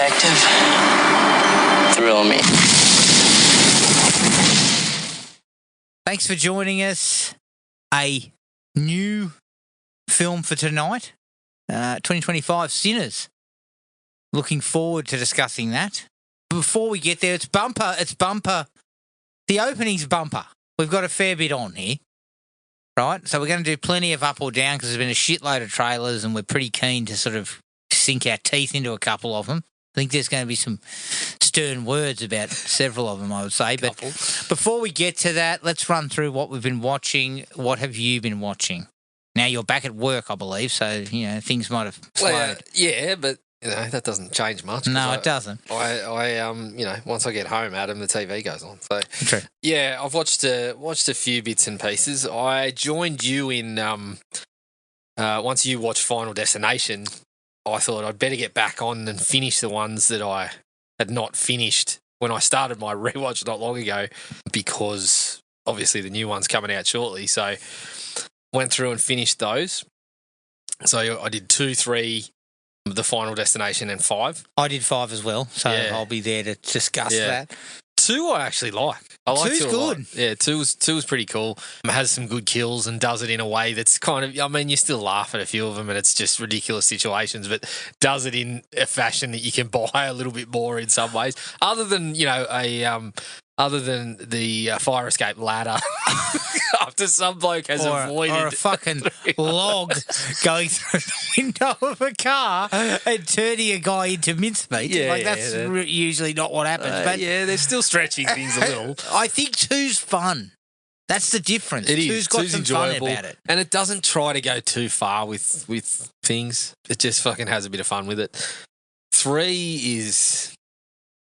detective thrill me. Thanks for joining us. A new film for tonight, 2025 Sinners. Looking forward to discussing that. Before we get there, it's bumper. The opening's bumper. We've got a fair bit on here, right? So we're going to do plenty of up or down because there's been a shitload of trailers and we're pretty keen to sort of sink our teeth into a couple of them. I think there's going to be some stern words about several of them, I would say. But before we get to that, let's run through what we've been watching. What have you been watching? Now you're back at work, I believe, so, things might have slowed. Well, yeah, but, that doesn't change much. No, it doesn't. I once I get home, Adam, the TV goes on. So, True. Yeah, I've watched a few bits and pieces. I joined you in, once you watched Final Destination, I thought I'd better get back on and finish the ones that I had not finished when I started my rewatch not long ago, because obviously the new one's coming out shortly. So went through and finished those. So I did 2, 3, the Final Destination, and 5. I did 5 as well, so Yeah. I'll be there to discuss that. 2 I actually like. I like 2's 2 a good. lot. Yeah, 2 was pretty cool. It has some good kills and does it in a way that's kind of, you still laugh at a few of them and it's just ridiculous situations, but does it in a fashion that you can buy a little bit more in some ways. Other than, other than the fire escape ladder after some bloke has avoided. Or a fucking log going through the window of a car and turning a guy into mincemeat. That's usually not what happens. But they're still stretching things a little. I think 2's fun. That's the difference. It is. 2's got 2's some enjoyable, fun about it. and it doesn't try to go too far with things. It just fucking has a bit of fun with it. 3 is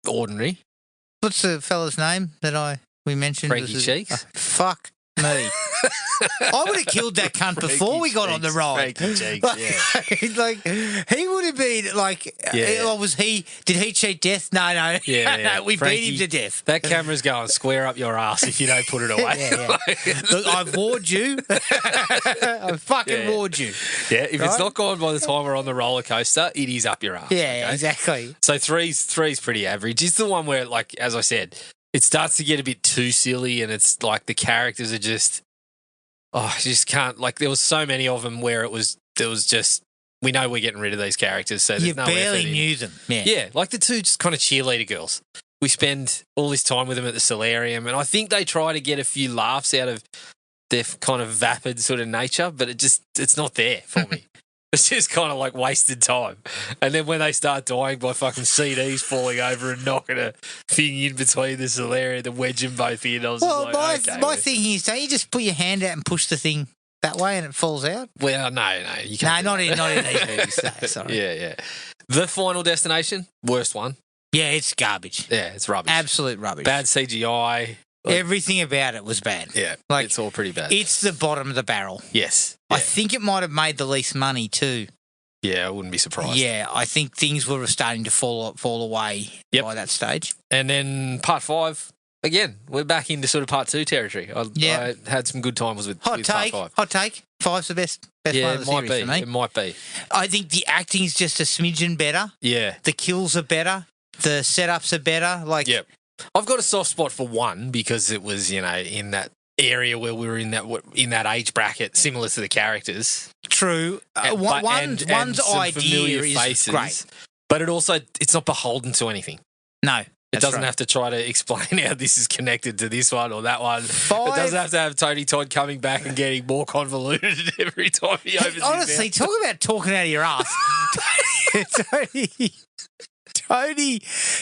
ordinary. What's the fella's name that we mentioned? Frankie Cheeks? Fuck me. I would have killed that cunt before we got on the ride. Frankie Cheeks, yeah. He would have been or was he, did he cheat death? No. No, we Frankie, beat him to death. That camera's going square up your ass if you don't put it away. Look, I've warned you. I fucking warned you. Yeah, if it's not gone by the time we're on the roller coaster, it is up your ass. Yeah, okay? exactly. So three's pretty average. It's the one where, as I said, it starts to get a bit too silly, and it's like the characters are just, you just can't. There was so many of them where there was just, we know we're getting rid of these characters, so you there's no barely effort knew them. Yeah, like the 2 just kind of cheerleader girls. We spend all this time with them at the solarium, and I think they try to get a few laughs out of their kind of vapid sort of nature, but it's not there for me. It's just kind of like wasted time. And then when they start dying by fucking CDs falling over and knocking a thing in between the solarium and wedging both in, I was my thing is, don't you just put your hand out and push the thing that way and it falls out? Well, no, you can't. No, not in these movies. No, sorry. Yeah. The Final Destination, worst one. Yeah, it's garbage. Yeah, it's rubbish. Absolute rubbish. Bad CGI. Everything about it was bad. Yeah, it's all pretty bad. It's the bottom of the barrel. Yes. Yeah. I think it might have made the least money too. Yeah, I wouldn't be surprised. Yeah, I think things were starting to fall away by that stage. And then part 5, again, we're back into sort of part 2 territory. I had some good times with part 5. Hot take. 5's the best one of the series for me. It might be. I think the acting's just a smidgen better. Yeah. The kills are better. The setups are better. Yep. I've got a soft spot for 1 because it was, in that area where we were in that age bracket, similar to the characters. True. One's idea is faces, great, but it's not beholden to anything. No, it doesn't have to try to explain how this is connected to this one or that one. 5, it doesn't have to have Tony Todd coming back and getting more convoluted every time he opens his mouth. Honestly, talk about talking out of your ass. Tony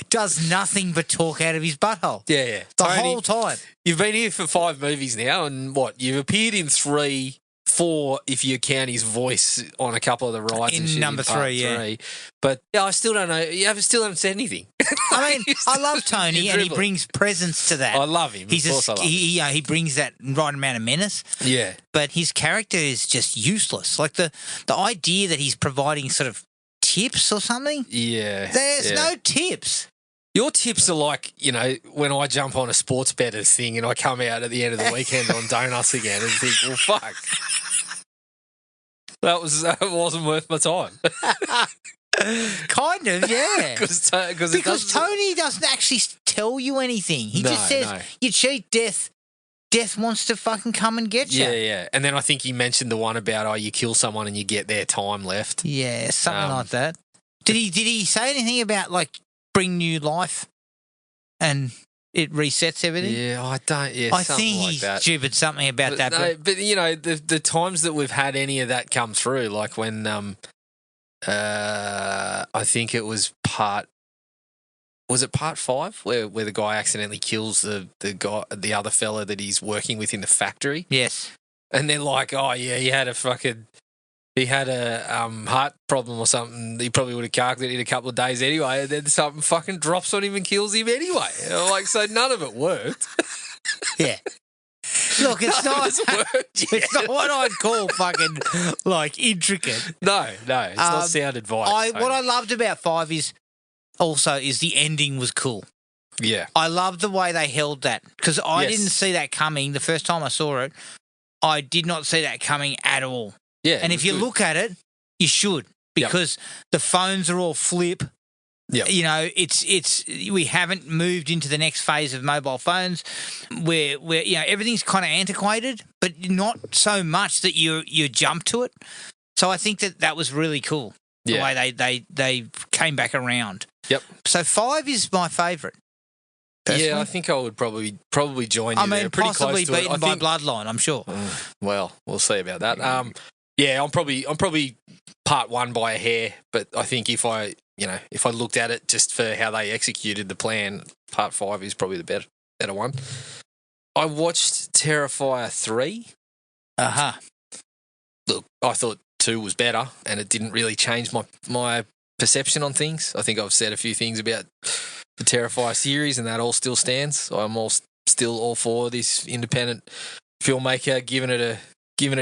does nothing but talk out of his butthole. Yeah. The whole time. You've been here for 5 movies now, and you've appeared in 3, 4 if you count his voice on a couple of the rides. In number 3, yeah. But I still don't know. You still haven't said anything. I mean, I love Tony, and he brings presence to that. I love him. He brings that right amount of menace. Yeah. But his character is just useless. Like the idea that he's providing sort of tips or something. Yeah. There's no tips. Your tips are like, when I jump on a sports betters thing and I come out at the end of the weekend on donuts again and think, well, fuck. That wasn't worth my time. Kind of, yeah. Because Tony doesn't actually tell you anything. He just says, you cheat, death. Death wants to fucking come and get you. Yeah. And then I think he mentioned the one about, you kill someone and you get their time left. Yeah, something like that. Did he say anything about, like, bring new life and it resets everything? Yeah, I don't. Yeah, I something think like he's that. stupid something about that. But you know, the times that we've had any of that come through, like when I think it was part 5 where the guy accidentally kills the other fella that he's working with in the factory. Yes. And they're like, oh yeah, he had a heart problem or something. He probably would have carked it in a couple of days anyway, and then something fucking drops on him and kills him anyway. Like, so none of it worked. Yeah. Look, it's not. It's not what I'd call fucking like intricate. No, it's not sound advice. What I loved about 5 is the ending was cool. Yeah, I loved the way they held that because I Yes. didn't see that coming the first time I saw it. I did not see that coming at all. yeah. And if you look at it, you should because the phones are all flip. Yeah, You know, we haven't moved into the next phase of mobile phones where everything's kind of antiquated, but not so much that you jump to it. So I think that was really cool the way they came back around. Yep. So 5 is my favourite. Yeah, I think I would probably join you. I mean, there. Pretty possibly close to beaten it. by bloodline, I'm sure. Well, we'll see about that. Yeah, I'm probably part 1 by a hair, but I think if I looked at it just for how they executed the plan, part 5 is probably the better one. I watched Terrifier 3. Look, I thought 2 was better, and it didn't really change my perception on things. I think I've said a few things about the Terrifier series, and that all still stands. I'm still all for this independent filmmaker giving it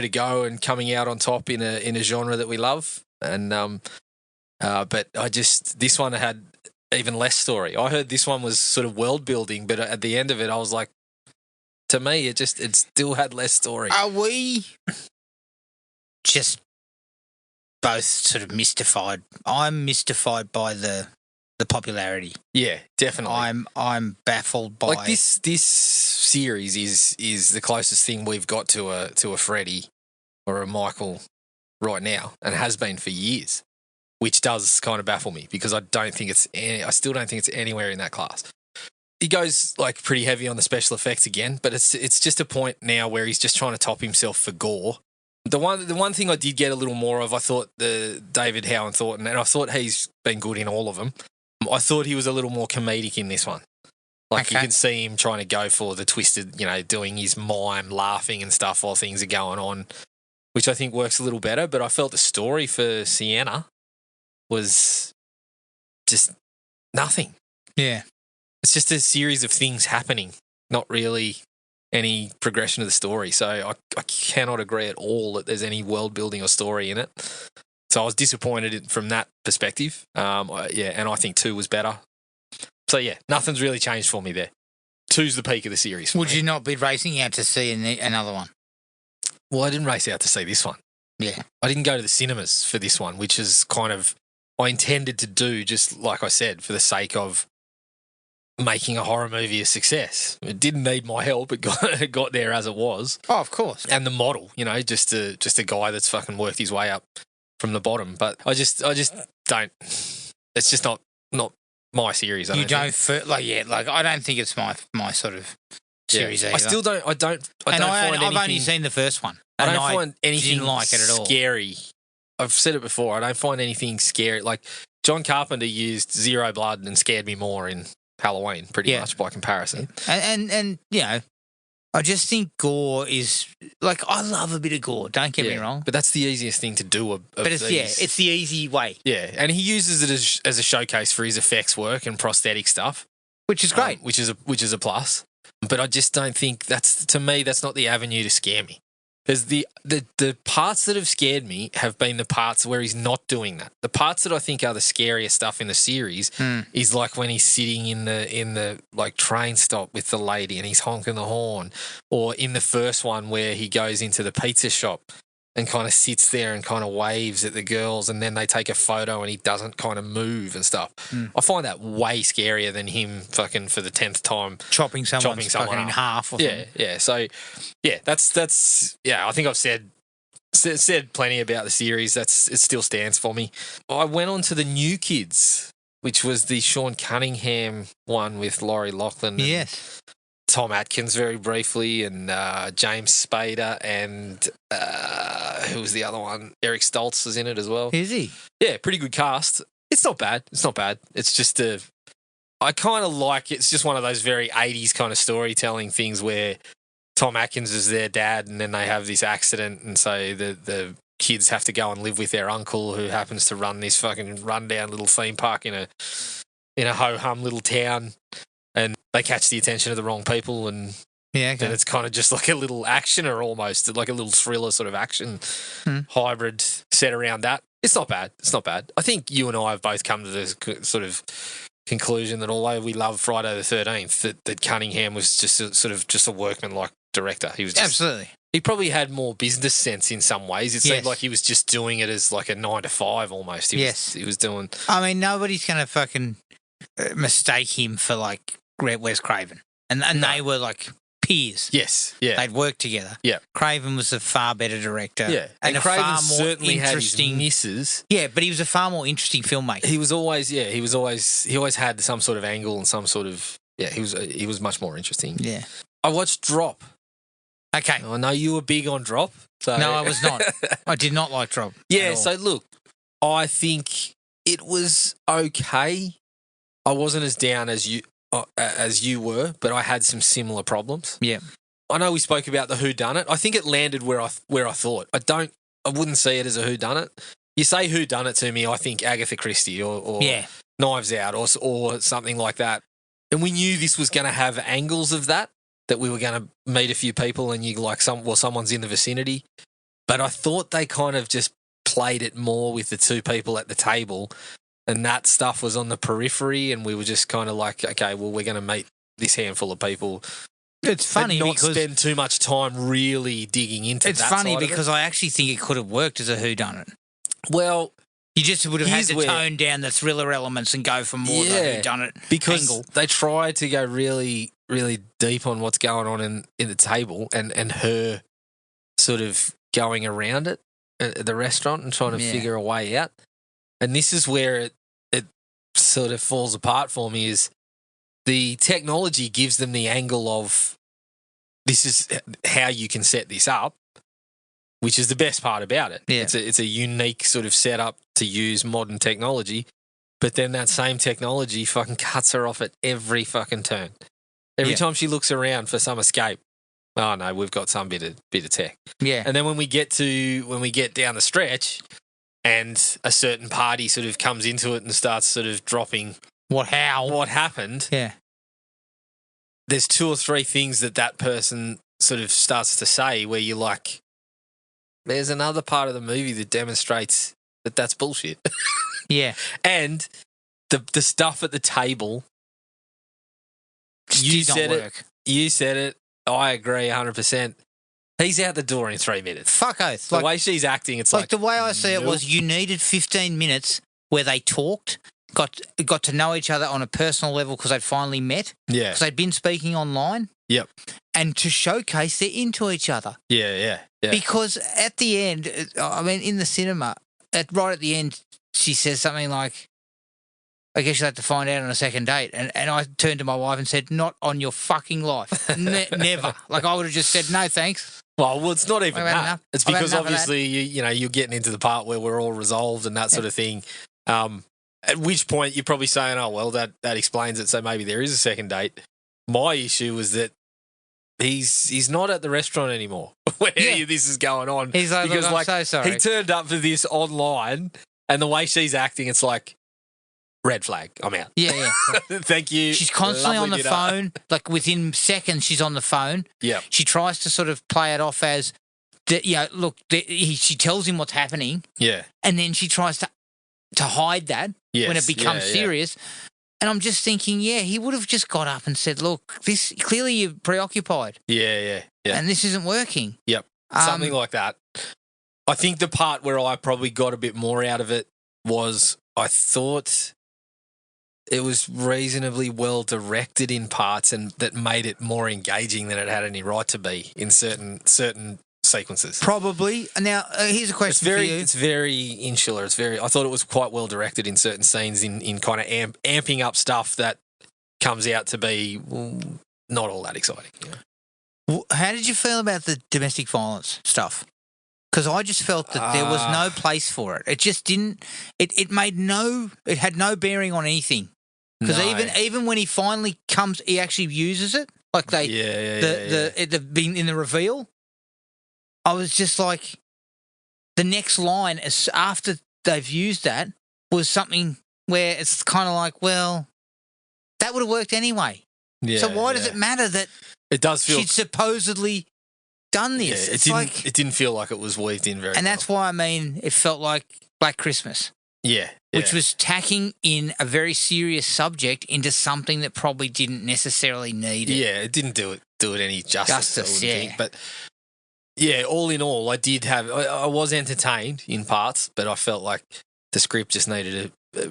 a go and coming out on top in a genre that we love. And but this one had even less story. I heard this one was sort of world building, but at the end of it, I was like, to me, it still had less story. Are we just both sort of mystified? I'm mystified by the popularity. Yeah, definitely. I'm baffled by like this series is the closest thing we've got to a Freddy or a Michael right now, and has been for years, which does kind of baffle me because I still don't think it's anywhere in that class. He goes like pretty heavy on the special effects again, but it's just a point now where he's just trying to top himself for gore. The one thing I did get a little more of, I thought the David Howe and Thornton, and I thought he's been good in all of them. I thought he was a little more comedic in this one. Like you can see him trying to go for the twisted, doing his mime, laughing and stuff while things are going on, which I think works a little better. But I felt the story for Sienna was just nothing. Yeah. It's just a series of things happening, not really any progression of the story. So I cannot agree at all that there's any world building or story in it. So I was disappointed from that perspective. And I think 2 was better. So yeah, nothing's really changed for me there. 2's the peak of the series. Would you not be racing out to see another one? Well, I didn't race out to see this one. Yeah. I didn't go to the cinemas for this one, which is kind of, I intended to do, just like I said, for the sake of making a horror movie a success. It didn't need my help. It got there as it was. Oh, of course. And the model, just a guy that's fucking worked his way up from the bottom. But I just don't. It's just not my series. I don't think it's my sort of series either. I still don't. I've only seen the first one. I don't find anything didn't like it at all. Scary. I've said it before. I don't find anything scary. Like John Carpenter used zero blood and scared me more in Halloween, pretty much by comparison. And I just think gore is like, I love a bit of gore. Don't get me wrong, but that's the easiest thing to do. It's the easy way. Yeah, and he uses it as a showcase for his effects work and prosthetic stuff, which is great. Which is a plus. But I just don't think that's not the avenue to scare me. There's the parts that have scared me have been the parts where he's not doing that. The parts that I think are the scariest stuff in the series is like when he's sitting in the like train stop with the lady and he's honking the horn, or in the first one where he goes into the pizza shop and kind of sits there and kind of waves at the girls, and then they take a photo and he doesn't kind of move and stuff. I find that way scarier than him fucking for the 10th time chopping someone fucking in up. half or something. Yeah. So, yeah, that's I think I've said plenty about the series. It still stands for me. I went on to the New Kids, which was the Sean Cunningham one with Laurie Loughlin. Yes. Tom Atkins very briefly, and James Spader, and who was the other one? Eric Stoltz was in it as well. Is he? Yeah, pretty good cast. It's not bad. It's just I kind of like it's just one of those very 80s kind of storytelling things where Tom Atkins is their dad, and then they have this accident, and so the kids have to go and live with their uncle who happens to run this fucking rundown little theme park in a ho-hum little town. And they catch the attention of the wrong people, and then it's kind of just like a little action, or almost like a little thriller sort of action hybrid set around that. It's not bad. I think you and I have both come to this sort of conclusion that although we love Friday the 13th, that Cunningham was just a workman-like director. He was just, absolutely. He probably had more business sense in some ways. It seemed like he was just doing it as like a 9 to 5 almost. He was doing. I mean, nobody's going to fucking mistake him for like Wes Craven, and they were like peers. Yes, yeah, they'd worked together. Yeah, Craven was a far better director. Yeah, and a Craven far more certainly interesting had his misses. Yeah, but he was a far more interesting filmmaker. He always had some sort of angle and some sort of he was much more interesting. Yeah, I watched Drop. Okay, I know you were big on Drop. So. No, I was not. I did not like Drop. Yeah, so look, I think it was okay. I wasn't as down as you were, but I had some similar problems. Yeah. I know we spoke about the whodunit. I think it landed where I thought. I wouldn't see it as a whodunit. You say whodunit to me, I think Agatha Christie or Knives Out or something like that. And we knew this was going to have angles of that we were going to meet a few people and you like someone's in the vicinity. But I thought they kind of just played it more with the two people at the table. And that stuff was on the periphery, and we were just kind of like, okay, well, we're going to meet this handful of people. It's funny not because spend too much time really digging into. It's funny because I actually think it could have worked as a whodunit. Well, you just would have had to tone down the thriller elements and go for more of the whodunit because angle. They tried to go really, really deep on what's going on in the table and her sort of going around it at the restaurant and trying to figure a way out. And this is where it sort of falls apart for me is the technology gives them the angle of this is how you can set this up, which is the best part about it. Yeah. It's a unique sort of setup to use modern technology, but then that same technology fucking cuts her off at every fucking turn. Every time she looks around for some escape, oh no, we've got some bit of tech. Yeah. And then when we get down the stretch, and a certain party sort of comes into it and starts sort of dropping what happened. Yeah. There's 2 or 3 things that person sort of starts to say where you're like, there's another part of the movie that demonstrates that that's bullshit. Yeah. And the stuff at the table, you said it. I agree 100%. He's out the door in 3 minutes. Fuck oath. The way she's acting, it's like... the way I see it was you needed 15 minutes where they talked, got to know each other on a personal level because they'd finally met. Yeah. Because they'd been speaking online. Yep. And to showcase they're into each other. Yeah. Because at the end, I mean, in the cinema, right at the end, she says something like, I guess you'll have to find out on a second date. And I turned to my wife and said, not on your fucking life. Never. Like, I would have just said, no, thanks. Well, it's not even that. Enough. It's because obviously, you're getting into the part where we're all resolved and that sort of thing. At which point you're probably saying, oh, well, that explains it. So maybe there is a second date. My issue was that he's not at the restaurant anymore where this is going on. He's like, because, I'm so sorry. He turned up for this online and the way she's acting, it's like, red flag, I'm out. Yeah. Thank you. She's constantly on the phone. Like within seconds, she's on the phone. Yeah. She tries to sort of play it off as, she tells him what's happening. Yeah. And then she tries to hide that when it becomes serious. And I'm just thinking, he would have just got up and said, look, this clearly you're preoccupied. Yeah. And this isn't working. Yep. Something like that. I think the part where I probably got a bit more out of it was I thought it was reasonably well directed in parts and that made it more engaging than it had any right to be in certain sequences. Probably. Now, here's a question for you. It's very insular. I thought it was quite well directed in certain scenes in kind of amping up stuff that comes out to be not all that exciting. You know? How did you feel about the domestic violence stuff? Because I just felt that there was no place for it. It just didn't. It had no bearing on anything. Because even when he finally comes, he actually uses it. Like being in the reveal, I was just like, the next line after they've used that was something where it's kind of like, well, that would have worked anyway. Yeah, so why does it matter that it does feel she'd supposedly done this? Yeah, it didn't feel like it was weaved in very well. And that's why, I mean, it felt like Black Christmas. Yeah. Which was tacking in a very serious subject into something that probably didn't necessarily need it. Yeah, it didn't do it any justice, yeah. Think. But yeah, all in all, I was entertained in parts, but I felt like the script just needed a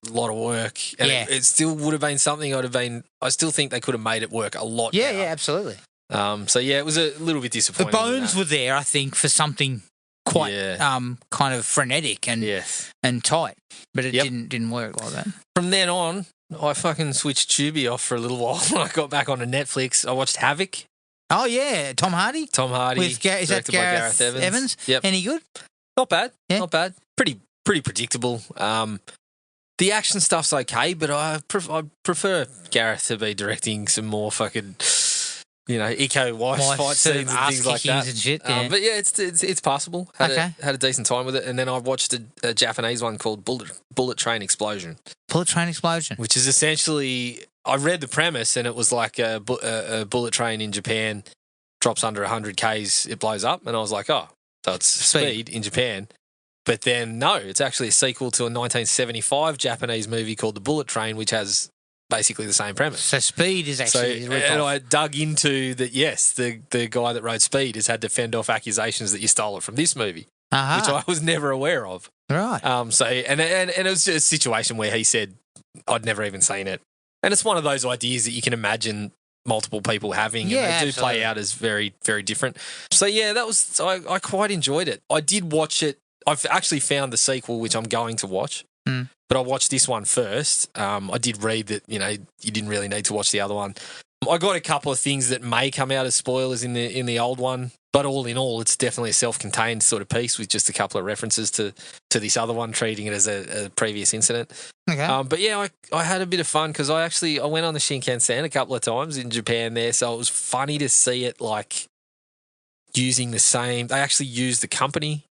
lot of work. And it still would have been something I still think they could have made it work a lot better. Yeah, absolutely. So yeah, it was a little bit disappointing. The bones were there, I think, for something quite kind of frenetic and tight, but it didn't work like that. From then on, I fucking switched Tubi off for a little while when I got back onto Netflix. I watched Havoc. Oh yeah, Tom Hardy. Is that Gareth Evans? Yep. Any good? Not bad. Yeah. Not bad. Pretty predictable. The action stuff's okay, but I prefer Gareth to be directing some more fucking, fight scenes and things like that. And shit, yeah. But yeah, it's passable. Had a decent time with it, and then I watched a Japanese one called Bullet Train Explosion. Bullet Train Explosion, which is essentially, I read the premise, and it was like a bullet train in Japan drops under 100 k's, it blows up, and I was like, oh, so it's speed in Japan. But then no, it's actually a sequel to a 1975 Japanese movie called The Bullet Train, which has basically the same premise. So Speed is actually and I dug into that. Yes, the guy that wrote Speed has had to fend off accusations that you stole it from this movie, which I was never aware of. Right. So it was just a situation where he said I'd never even seen it, and it's one of those ideas that you can imagine multiple people having, and they do play out as very, very different. So yeah, I quite enjoyed it. I did watch it. I've actually found the sequel, which I'm going to watch. But I watched this one first. I did read that, you didn't really need to watch the other one. I got a couple of things that may come out as spoilers in the old one, but all in all, it's definitely a self-contained sort of piece with just a couple of references to this other one, treating it as a previous incident. Okay. But yeah, I had a bit of fun because I went on the Shinkansen a couple of times in Japan there, so it was funny to see it like using the same. They actually used the company.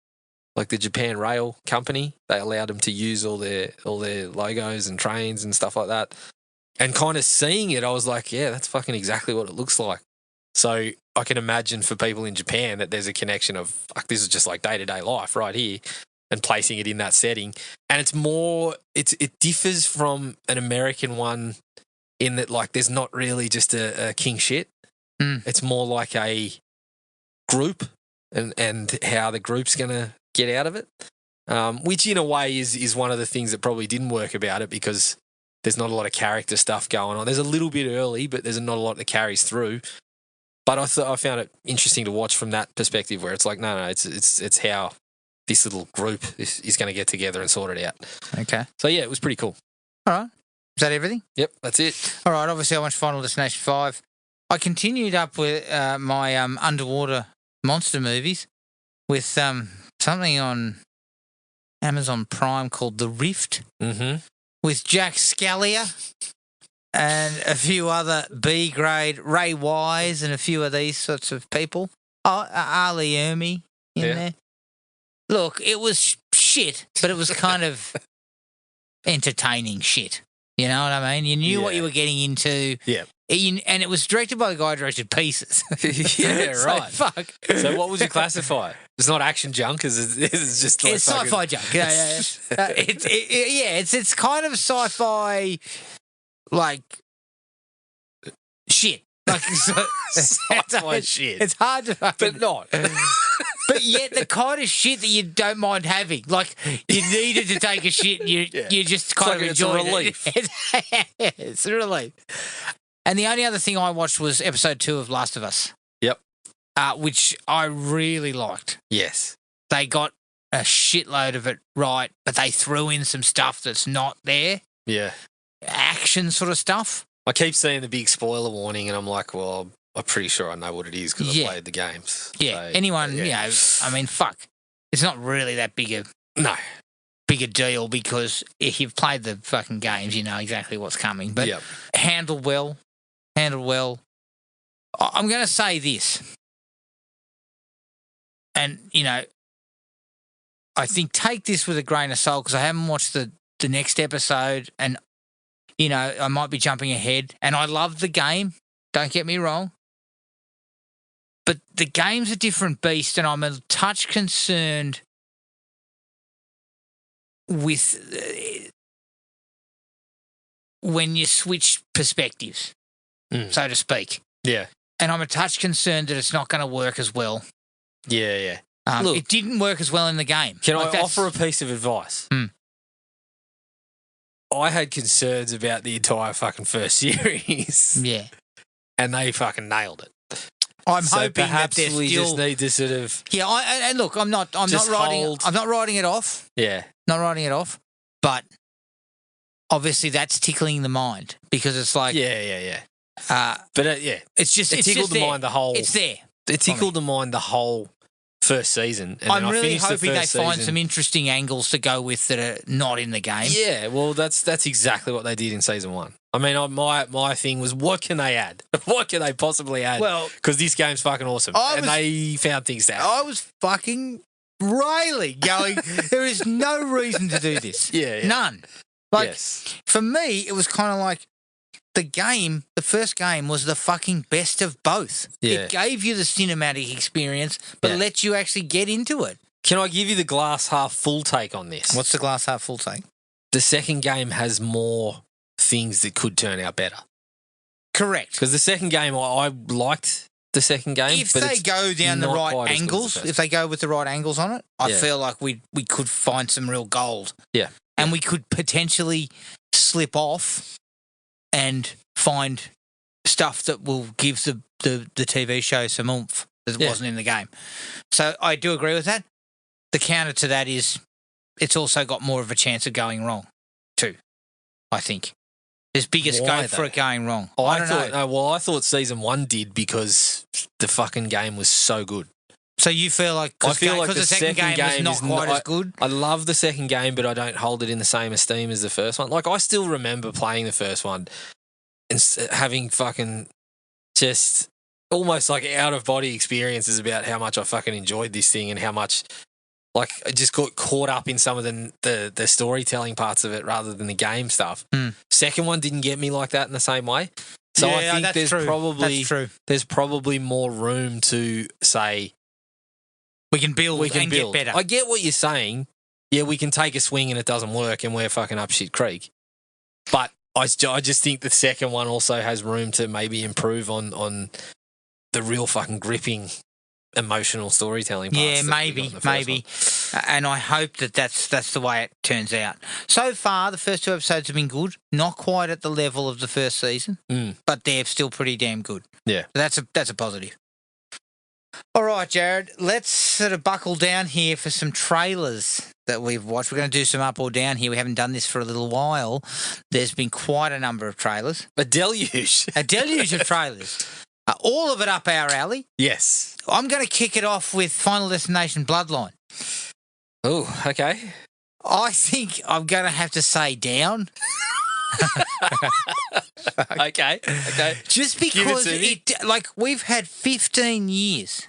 Like the Japan Rail company, they allowed them to use all their logos and trains and stuff like that. And kind of seeing it, I was like, yeah, that's fucking exactly what it looks like. So I can imagine for people in Japan that there's a connection of, like, this is just like day-to-day life right here, and placing it in that setting. And it's more, it differs from an American one in that, like, there's not really just a king shit. It's more like a group and how the group's going to get out of it, which in a way is one of the things that probably didn't work about it, because there's not a lot of character stuff going on. There's a little bit early, but there's not a lot that carries through. But I found it interesting to watch from that perspective, where it's like, no, it's how this little group is going to get together and sort it out. Okay. So yeah, it was pretty cool. All right. Is that everything? Yep, that's it. All right. Obviously, I watched Final Destination 5. I continued up with my underwater monster movies with something on Amazon Prime called The Rift, with Jack Scalia and a few other B-grade, Ray Wise and a few of these sorts of people. Oh, Ali Ermy in there. Look, it was shit, but it was kind of entertaining shit. You know what I mean? You knew what you were getting into. Yeah. And it was directed by the guy who directed Pieces. Yeah, right. So, fuck. So what would you classify? It's not action junk, it's just like it's sci-fi junk. Yeah. It's kind of sci-fi, like, shit. Like, sci-fi shit. It's hard to fucking... But not. But but yet the kind of shit that you don't mind having. Like, you needed to take a shit, you just kind of enjoyed it. It's a relief. And the only other thing I watched was episode 2 of Last of Us. Yep. Which I really liked. Yes. They got a shitload of it right, but they threw in some stuff that's not there. Yeah. Action sort of stuff. I keep seeing the big spoiler warning, and I'm like, well, I'm pretty sure I know what it is because I played the games. Yeah. So, Anyone, I mean, fuck. It's not really that big a deal because if you've played the fucking games, you know exactly what's coming. But handled well. I'm going to say this. And, I think take this with a grain of salt because I haven't watched the next episode and, I might be jumping ahead. And I love the game. Don't get me wrong. But the game's a different beast and I'm a touch concerned with when you switch perspectives, so to speak. Yeah. And I'm a touch concerned that it's not going to work as well. Yeah. Look, it didn't work as well in the game. Can I offer a piece of advice? I had concerns about the entire fucking first series. Yeah. And they fucking nailed it. I'm hoping perhaps that we still... just need to sort of... Yeah, and look, I'm not writing it off. Yeah. Not writing it off. But obviously that's tickling the mind because it's like... Yeah. But it's just... It tickled the mind the whole... It's there. It tickled the mind the whole first season. And I'm really hoping they find some interesting angles to go with that are not in the game. Yeah, well, that's exactly what they did in season 1. I mean, my thing was, what can they add? What can they possibly add? Well, because this game's fucking awesome, they found things to add. I was fucking railing, going, there is no reason to do this. Yeah. None. For me, it was kind of like the first game was the fucking best of both. Yeah. It gave you the cinematic experience, but let you actually get into it. Can I give you the glass half full take on this? What's the glass half full take? The second game has more things that could turn out better. Correct. Because the second game, I liked the second game. If they go down the right angles, if they go with the right angles on it, I feel like we could find some real gold. Yeah. And we could potentially slip off and find stuff that will give the TV show some oomph that wasn't in the game. So I do agree with that. The counter to that is it's also got more of a chance of going wrong too, I think. There's bigger scope for it going wrong. I don't know. I thought season 1 did because the fucking game was so good. So you feel like because the second game was not quite as good? I love the second game, but I don't hold it in the same esteem as the first one. Like, I still remember playing the first one and having fucking just almost like out-of-body experiences about how much I fucking enjoyed this thing and how much, like, I just got caught up in some of the storytelling parts of it rather than the game stuff. Second one didn't get me like that in the same way. So I think there's probably more room to say... We can build and get better. I get what you're saying. Yeah, we can take a swing and it doesn't work and we're fucking up shit creek. But I just think the second one also has room to maybe improve on the real fucking gripping emotional storytelling parts. Yeah, maybe. And I hope that's the way it turns out. So far, the first 2 episodes have been good. Not quite at the level of the first season, but they're still pretty damn good. Yeah. So that's a positive. All right, Jared, let's sort of buckle down here for some trailers that we've watched. We're going to do some up or down here. We haven't done this for a little while. There's been quite a number of trailers. A deluge. A deluge of trailers. All of it up our alley. Yes. I'm going to kick it off with Final Destination Bloodline. Oh, okay. I think I'm going to have to say down. Okay. Just because we've had 15 years.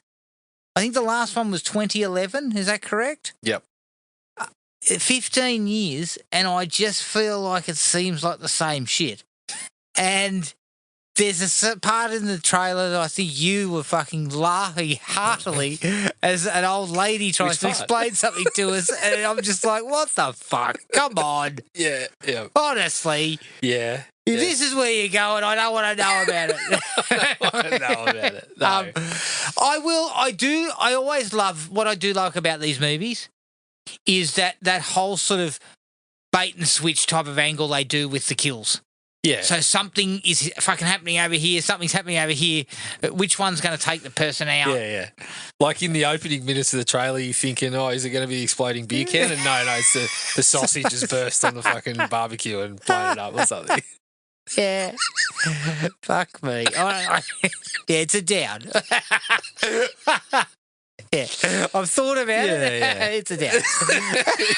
I think the last one was 2011. Is that correct? Yep. 15 years, and I just feel like it seems like the same shit. And there's a part in the trailer that I think you were fucking laughing heartily as an old lady tries to explain something to us, and I'm just like, what the fuck? Come on. Yeah. Honestly. Yeah. If this is where you're going, I don't want to know about it. I don't want to know about it. No. I always love, what I do like about these movies is that whole sort of bait and switch type of angle they do with the kills. Yeah. So something is fucking happening over here, something's happening over here. Which one's going to take the person out? Yeah. Like in the opening minutes of the trailer, you're thinking, oh, is it going to be the exploding beer can? And no, it's the sausage has burst on the fucking barbecue and blown it up or something. Yeah. Fuck me. Yeah, it's a down. Yeah, I've thought about it. Yeah. It's a down.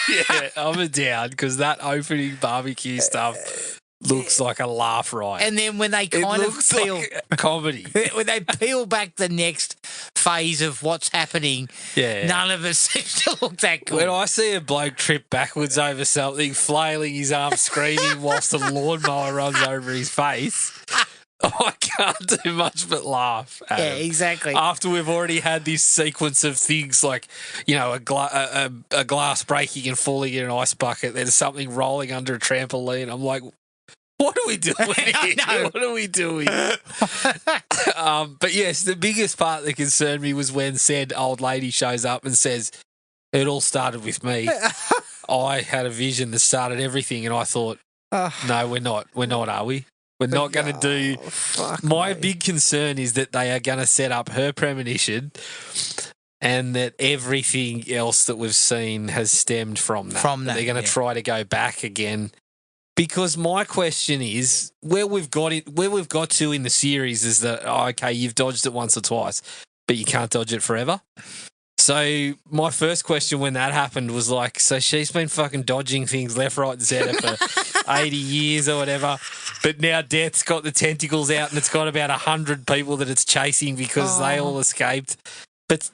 Yeah, I'm a down because that opening barbecue stuff looks like a laugh riot. And then when they kind of peel like a comedy, when they peel back the next phase of what's happening, none of it seems to look that good. When I see a bloke trip backwards over something, flailing his arms, screaming whilst a lawnmower runs over his face, I can't do much but laugh at him. Exactly. After we've already had this sequence of things like, a glass breaking and falling in an ice bucket, there's something rolling under a trampoline. I'm like, what are we doing here? What are we doing? But yes, the biggest part that concerned me was when said old lady shows up and says, it all started with me. I had a vision that started everything, and I thought, no, we're not. We're not, are we? We're not going to do... My big concern is that they are going to set up her premonition and that everything else that we've seen has stemmed from that. They're going to try to go back again. Because my question is, where we've got to in the series is that, okay, you've dodged it once or twice, but you can't dodge it forever. So my first question when that happened was like, so she's been fucking dodging things left, right and centre for 80 years or whatever, but now death's got the tentacles out and it's got about 100 people that it's chasing because they all escaped. But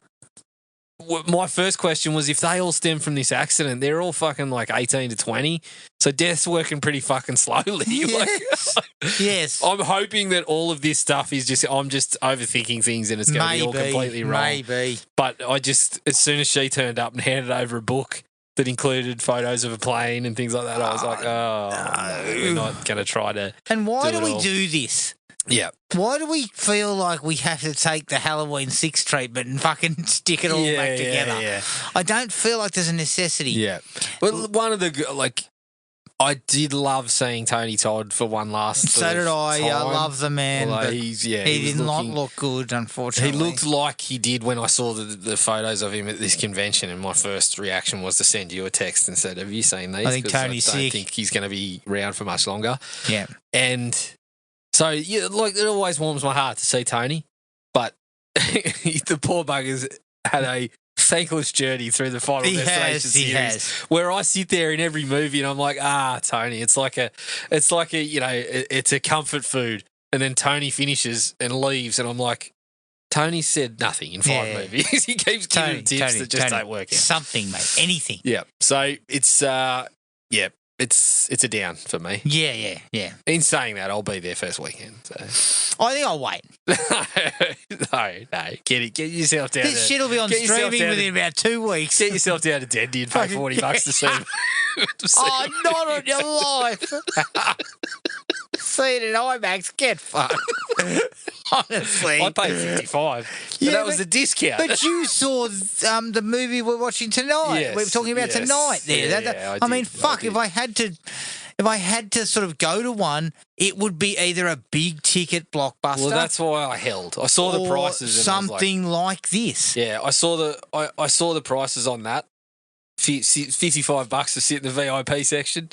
my first question was, if they all stem from this accident, they're all fucking like 18 to 20. So death's working pretty fucking slowly. Yes. Yes. I'm hoping that all of this stuff is I'm just overthinking things and it's going to be all completely wrong. Maybe. But as soon as she turned up and handed over a book that included photos of a plane and things like that, I was like, no, we're not going to try to. And why do we do this? Yeah. Why do we feel like we have to take the Halloween 6 treatment and fucking stick it all back together? Yeah. I don't feel like there's a necessity. Yeah. Well, one of the, I did love seeing Tony Todd for one last So did I. time. I love the man, but he did not look good, unfortunately. He looked like he did when I saw the photos of him at this convention, and my first reaction was to send you a text and said, have you seen these? I think Tony's sick. I don't think he's going to be around for much longer. Yeah. And so, it always warms my heart to see Tony, but the poor bugger's had a thankless journey through the Final Destination series. He has. Where I sit there in every movie and I'm like, Tony, it's like it's a comfort food. And then Tony finishes and leaves, and I'm like, Tony said nothing in 5 movies. He keeps giving tips that just don't work out. Something, mate. Anything. Yeah. So it's it's a down for me. Yeah. In saying that, I'll be there first weekend. So. I think I'll wait. No. Get yourself down. This shit will be on streaming within about 2 weeks. Get yourself down to Dendy and pay $40 to see him. Not on your life. See it in IMAX. Get fucked. Honestly, I paid $55. But that was a discount. But you saw the movie we're watching tonight. Yes, we were talking about tonight. There. Yeah, I mean, fuck. If I had to sort of go to one, it would be either a big ticket blockbuster. Well, that's why I held. I saw the prices. And something like this. Yeah, I saw the prices on that. $55 to sit in the VIP section.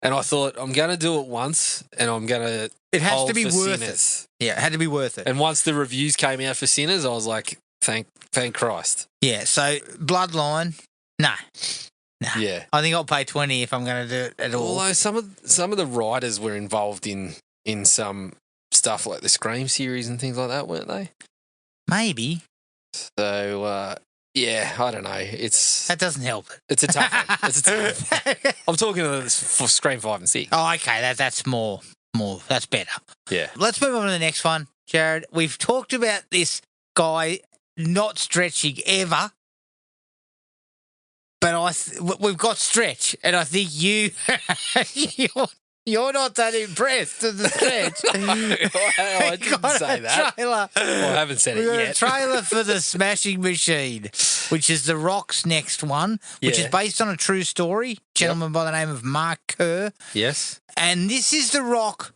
And I thought, I'm going to do it once, and I'm going to. It has to be worth it. Yeah, it had to be worth it. And once the reviews came out for Sinners, I was like, thank Christ. Yeah. So Bloodline, nah. Yeah. I think I'll pay $20 if I'm going to do it at all. Although some of the writers were involved in some stuff like the Scream series and things like that, weren't they? Maybe. So. Yeah, I don't know. That doesn't help it. It's a tough one. I'm talking for Scream 5 and 6. Oh, okay. That's more. more. That's better. Yeah. Let's move on to the next one, Jared. We've talked about this guy not stretching ever, but we've got stretch, and I think you're not that impressed with the stretch. I didn't say that. Trailer. Well, I haven't said it We've got yet. a trailer for The Smashing Machine, which is The Rock's next one, which is based on a true story. Gentleman by the name of Mark Kerr. Yes. And this is The Rock.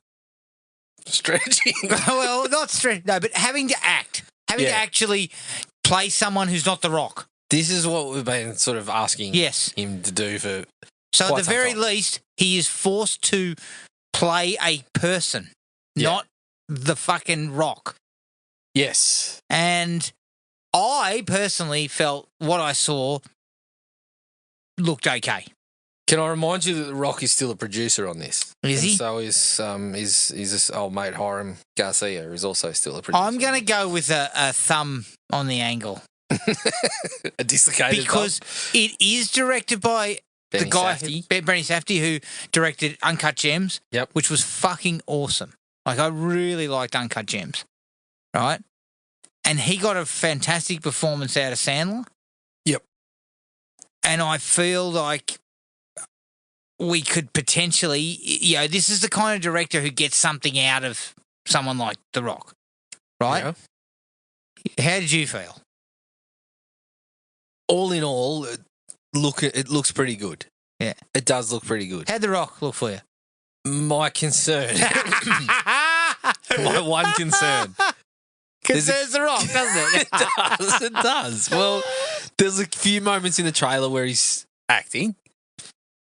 Stretching. Well, not stretch. No, but having to act. Having to actually play someone who's not The Rock. This is what we've been sort of asking him to do for. So at the very least, he is forced to play a person, not the fucking Rock. Yes. And I personally felt what I saw looked okay. Can I remind you that The Rock is still a producer on this? Is he? So is his old mate Hiram Garcia is also still a producer. I'm going to go with a thumb on the angle. A dislocated because it is directed by Benny the guy, Safdie. Benny Safdie, who directed Uncut Gems, which was fucking awesome. Like, I really liked Uncut Gems, right? And he got a fantastic performance out of Sandler. Yep. And I feel like we could potentially, this is the kind of director who gets something out of someone like The Rock, right? Yeah. How did you feel? All in all, it looks pretty good. Yeah. It does look pretty good. How'd The Rock look for you? My concern, my one concern. Concerns The Rock, doesn't it? It does. Well, there's a few moments in the trailer where he's acting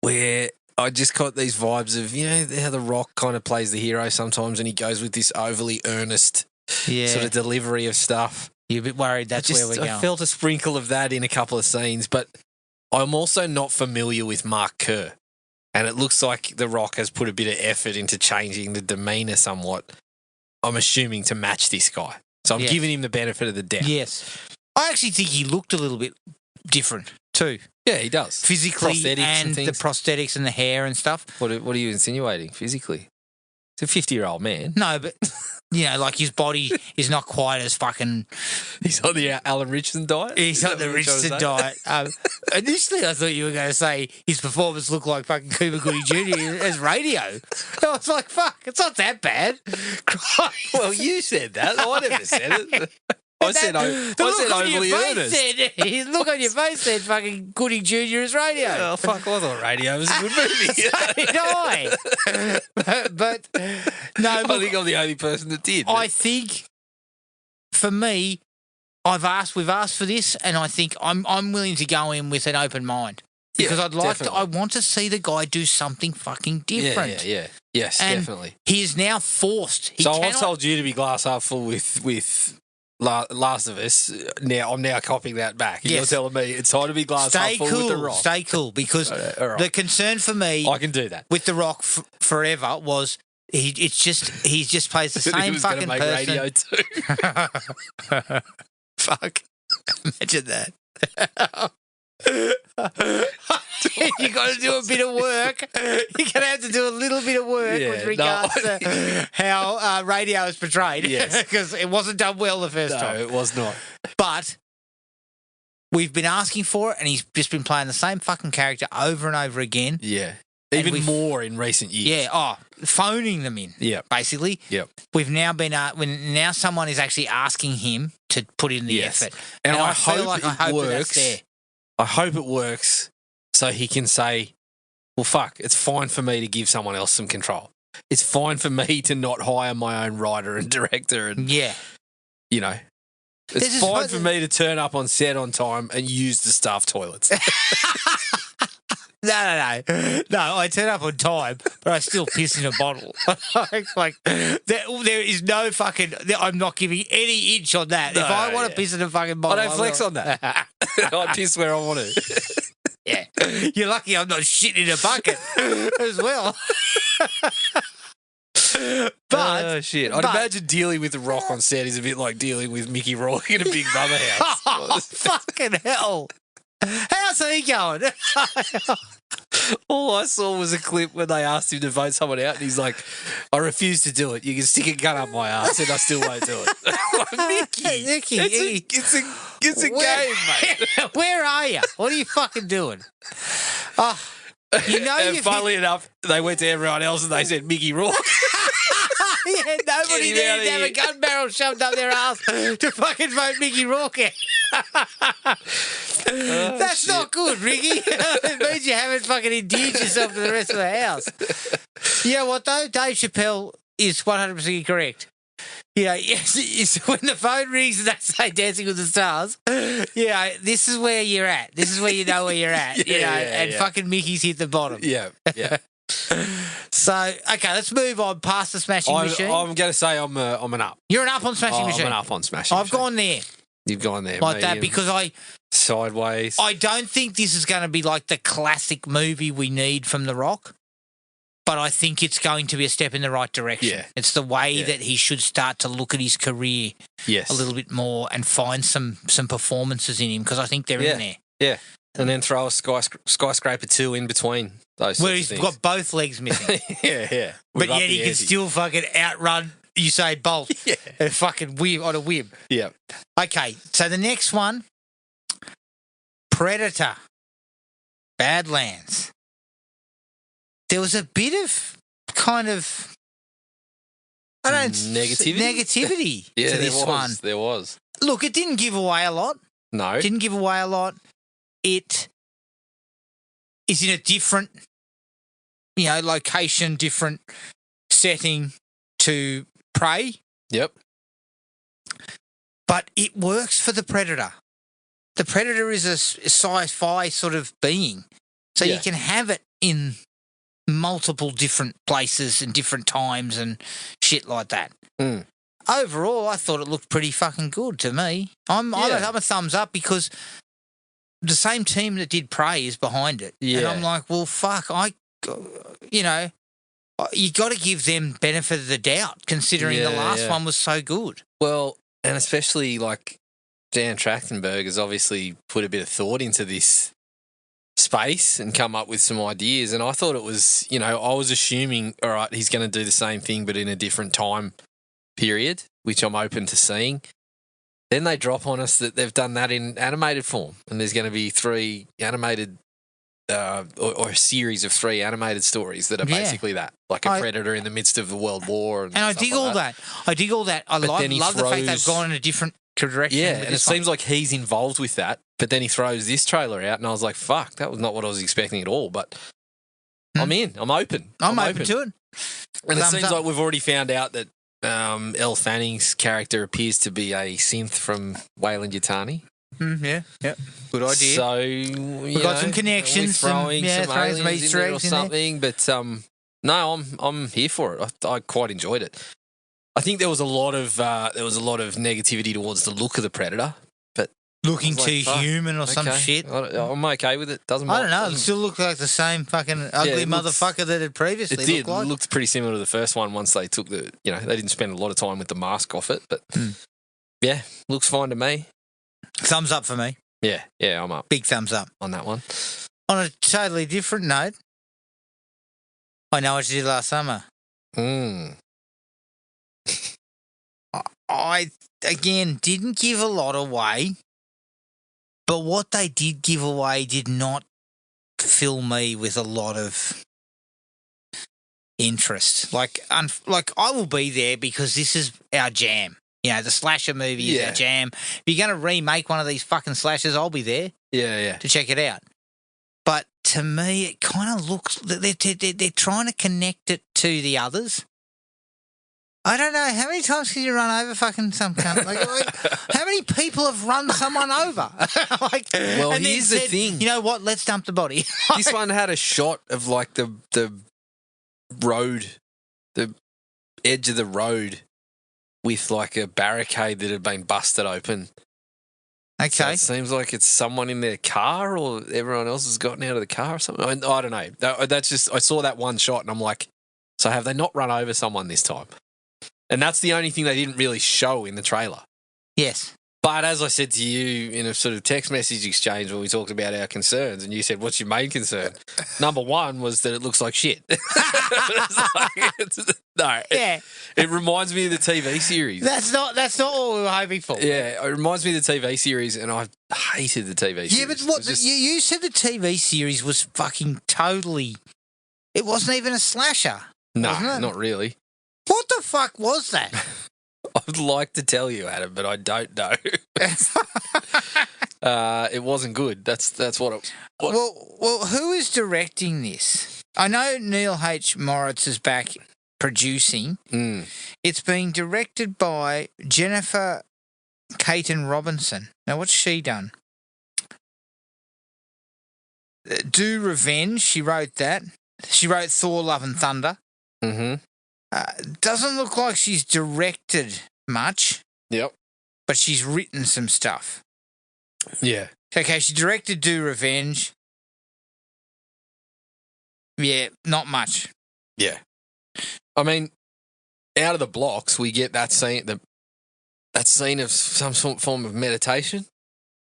where I just got these vibes of, how The Rock kind of plays the hero sometimes and he goes with this overly earnest sort of delivery of stuff. You're a bit worried that's where we're going. I felt a sprinkle of that in a couple of scenes, but I'm also not familiar with Mark Kerr. And it looks like The Rock has put a bit of effort into changing the demeanour somewhat, I'm assuming, to match this guy. So I'm giving him the benefit of the doubt. Yes. I actually think he looked a little bit different too. Yeah, he does. Physically Prosthetics and things. the prosthetics and the hair and stuff. What are you insinuating? Physically? It's a 50-year-old man. No, but, like his body is not quite as fucking... He's on the Alan Richardson diet? He's on the Richardson diet. Initially, I thought you were going to say his performance looked like fucking Cuba Gooding Jr. as radio. I was like, fuck, it's not that bad. Well, you said that. I never said it. I said overly earnest. His look on your face said fucking Gooding Jr. as radio. Oh, fuck, I thought radio was a good movie. So did I. but no, look, I think I'm the only person that did. I think, for me, we've asked for this, and I think I'm willing to go in with an open mind. Because I want to see the guy do something fucking different. Yeah. Yes, and definitely. He is now forced. I told you to be glass half full with Last of Us. Now I'm copying that back. You're telling me it's time to be glass half full with The Rock. Stay cool, because the concern for me, I can do that with The Rock forever was he just plays the same fucking make person. Radio too. Fuck, imagine that. You got to do a bit of work. You're going to have to do a little bit of work with regards to how radio is portrayed. Yes, because it wasn't done well the first time. No, it was not. But we've been asking for it, and he's just been playing the same fucking character over and over again. Yeah, even more in recent years. Yeah, phoning them in. Yeah, basically. Yeah, we've now been now someone is actually asking him to put in the effort, and I hope it works. that's there. I hope it works so he can say, well, fuck, it's fine for me to give someone else some control. It's fine for me to not hire my own writer and director. And, it's fine for me to turn up on set on time and use the staff toilets. No, I turn up on time, but I still piss in a bottle. There is no fucking... I'm not giving any inch on that. If I want to piss in a fucking bottle... I don't flex on that. I piss where I want to. Yeah. You're lucky I'm not shitting in a bucket as well. But... shit. I'd imagine dealing with The Rock on set is a bit like dealing with Mickey Rourke in a Big Brother house. Oh, fucking hell. How's he going? All I saw was a clip when they asked him to vote someone out, and he's like, "I refuse to do it. You can stick a gun up my ass, and I still won't do it." Mickey, it's a game, mate. Where are you? What are you fucking doing? Oh, you know, and funnily enough, they went to everyone else and they said Mickey Rourke. Yeah, nobody needed to have a gun barrel shoved up their ass to fucking vote Mickey Rourke out. That's not good, Ricky. It means you haven't fucking endeared yourself to the rest of the house. You know what, though? Dave Chappelle is 100% correct. You know, yes, when the phone rings and they say Dancing with the Stars, you know, this is where you're at. This is where you know where you're at, and fucking Mickey's hit the bottom. Yeah. So, okay, let's move on past the Smashing Machine. I'm going to say I'm an up. You're an up on Smashing Machine? I'm an up on Smashing Machine. I've gone there. You've gone there. Like that because Sideways. I don't think this is going to be like the classic movie we need from The Rock, but I think it's going to be a step in the right direction. Yeah. It's the way that he should start to look at his career a little bit more and find some performances in him because I think they're in there. Yeah. And then throw a skyscraper 2 in between those where he's got both legs missing. Yeah. But yet he can still fucking outrun Usain Bolt and fucking whim on a whim. Yeah. Okay, so the next one, Predator, Badlands. There was a bit of kind of negativity to this one. There was. Look, it didn't give away a lot. No. It didn't give away a lot. It is in a different, location, different setting to Prey. Yep. But it works for the Predator. The Predator is a sci-fi sort of being. So you can have it in multiple different places and different times and shit like that. Mm. Overall, I thought it looked pretty fucking good to me. I'm a thumbs up because the same team that did Prey is behind it. Yeah. And I'm like, well, fuck, you got to give them benefit of the doubt considering the last one was so good. Well, and especially like Dan Trachtenberg has obviously put a bit of thought into this space and come up with some ideas. And I thought it was, I was assuming, all right, he's going to do the same thing but in a different time period, which I'm open to seeing. Then they drop on us that they've done that in animated form and there's going to be 3 animated or a series of 3 animated stories that are basically that, like a predator in the midst of the World War. And I dig all that. I dig all that. I love the fact they've gone in a different direction. Yeah, and it seems like he's involved with that, but then he throws this trailer out and I was like, fuck, that was not what I was expecting at all, but I'm in. I'm open. I'm open to it. And it seems like we've already found out that Elle Fanning's character appears to be a synth from Wayland Yutani. Yeah. Good idea. So we've got some connections, throwing some aliens in there or something. There. But no, I'm here for it. I quite enjoyed it. I think there was a lot of negativity towards the look of the Predator, but looking too human or some shit. I'm okay with it. I don't know. It still looked like the same fucking ugly motherfucker that it previously looked like. It looked pretty similar to the first one. Once they took they didn't spend a lot of time with the mask off it, but yeah, looks fine to me. Thumbs up for me. Yeah, I'm up. Big thumbs up on that one. On a totally different note, I Know What You Did Last Summer. I, again, didn't give a lot away, but what they did give away did not fill me with a lot of interest. Like I will be there because this is our jam. The slasher movie is our jam. If you're going to remake one of these fucking slashers, I'll be there. Yeah. To check it out. But to me, it kind of looks they're trying to connect it to the others. I don't know how many times can you run over fucking some cunt? Like how many people have run someone over? Here's the thing. You know what? Let's dump the body. This one had a shot of like the road, the edge of the road, with like a barricade that had been busted open. Okay. So it seems like it's someone in their car or everyone else has gotten out of the car or something. I don't know. That's just, I saw that one shot and I'm like, so have they not run over someone this time? And that's the only thing they didn't really show in the trailer. Yes. But as I said to you in a sort of text message exchange when we talked about our concerns, and you said, "What's your main concern?" Number one was that it looks like shit. It reminds me of the TV series. That's not what we were hoping for. Yeah, it reminds me of the TV series, and I hated the TV series. Yeah, but what you said the TV series was fucking totally. It wasn't even a slasher. No, wasn't it? Not really. What the fuck was that? I'd like to tell you, Adam, but I don't know. It wasn't good. That's what it was. Well, who is directing this? I know Neil H. Moritz is back producing. Mm. It's being directed by Jennifer Caton Robinson. Now, what's she done? Do Revenge, she wrote that. She wrote Thor, Love and Thunder. Mm-hmm. Doesn't look like she's directed much. Yep. But she's written some stuff. Yeah. Okay, she directed Do Revenge. Yeah, not much. Yeah. I mean, out of the blocks, we get that scene, that scene of some form of meditation.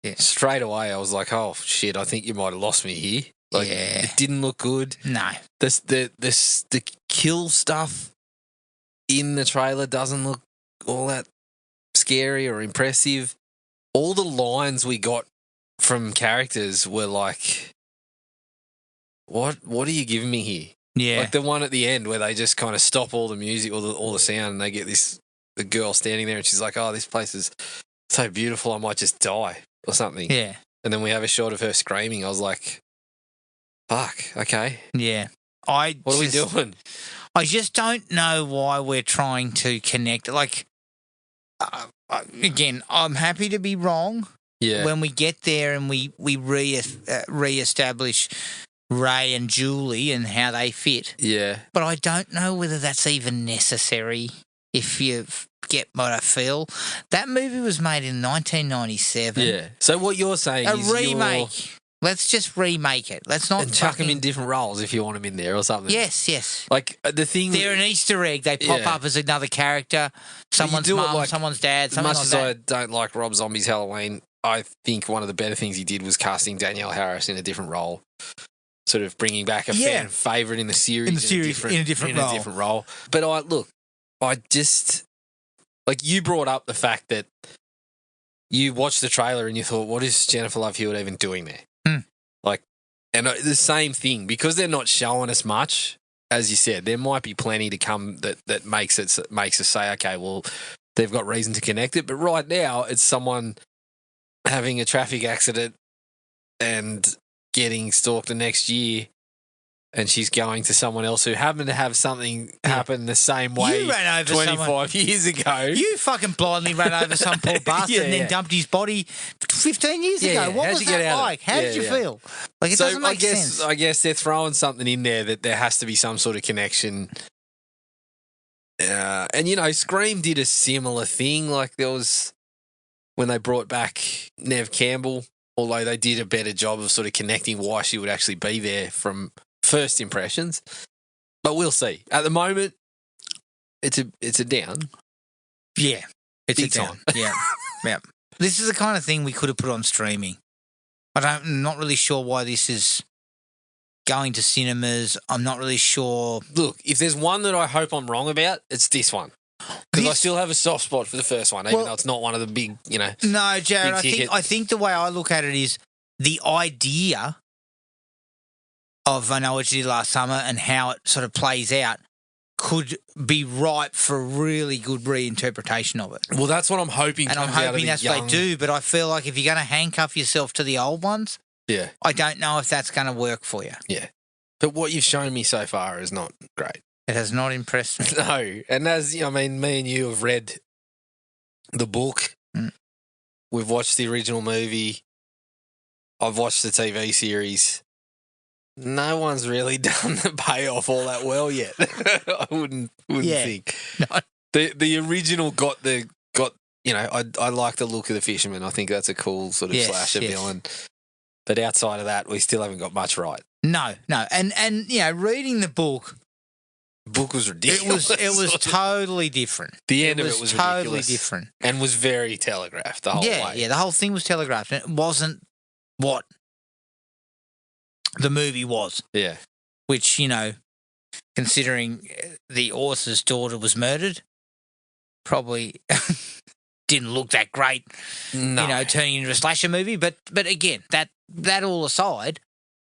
Yeah. Straight away, I was like, "Oh shit! I think you might have lost me here." Like, yeah. It didn't look good. No. The kill stuff in the trailer doesn't look all that scary or impressive. All the lines we got from characters were like, "What are you giving me here?" Yeah. Like the one at the end where they just kind of stop all the music, all the sound, and they get the girl standing there, and she's like, "Oh, this place is so beautiful, I might just die," or something. Yeah. And then we have a shot of her screaming. I was like, "Fuck, okay." Yeah. What are we doing? I just don't know why we're trying to connect. Like, again, I'm happy to be wrong. Yeah. When we get there and we re-establish Ray and Julie and how they fit. Yeah. But I don't know whether that's even necessary, if you get what I feel. That movie was made in 1997. Yeah. So what you're saying is a remake. Let's just remake it. Let's not chuck them in different roles if you want them in there or something. Yes. Like the thing, they're an Easter egg. They pop up as another character. Someone's mum, someone's dad. As much like as that. I don't like Rob Zombie's Halloween, I think one of the better things he did was casting Danielle Harris in a different role, sort of bringing back a fan favourite in the series. In a different role. But I just like you brought up the fact that you watched the trailer and you thought, what is Jennifer Love Hewitt even doing there? Like, and the same thing, because they're not showing us much, as you said, there might be plenty to come that makes us say, okay, well, they've got reason to connect it. But right now, it's someone having a traffic accident and getting stalked the next year, and she's going to someone else who happened to have something happen the same way you ran over 25 years ago. You fucking blindly ran over some poor bastard and then dumped his body 15 years ago. What was that like? How did you feel? Like, it doesn't make sense. I guess they're throwing something in there that there has to be some sort of connection. And, Scream did a similar thing. Like, there was when they brought back Neve Campbell, although they did a better job of sort of connecting why she would actually be there from first impressions. But we'll see. At the moment, it's a down. Yeah. It's Big a down. Yeah. This is the kind of thing we could have put on streaming. I'm not really sure why this is going to cinemas. I'm not really sure. Look, if there's one that I hope I'm wrong about, it's this one. Because I still have a soft spot for the first one, even though it's not one of the big, No, Jared, I think the way I look at it is the idea of I Know What You Did Last Summer and how it sort of plays out could be ripe for a really good reinterpretation of it. Well, that's what I'm hoping. And I'm hoping that's what they do, but I feel like if you're going to handcuff yourself to the old ones, I don't know if that's going to work for you. Yeah. But what you've shown me so far is not great. It has not impressed me. No. And me and you have read the book. Mm. We've watched the original movie. I've watched the TV series. No one's really done the payoff all that well yet. I wouldn't think. No. The original got I like the look of the fisherman. I think that's a cool sort of slasher villain. But outside of that, we still haven't got much right. No. And reading the book, book was ridiculous. It was totally different. The end of it was totally ridiculous. different. And was very telegraphed the whole way. Yeah, the whole thing was telegraphed, and it wasn't what the movie was. Yeah. Which, considering the author's daughter was murdered, probably didn't look that great, No. turning into a slasher movie. But again, that all aside,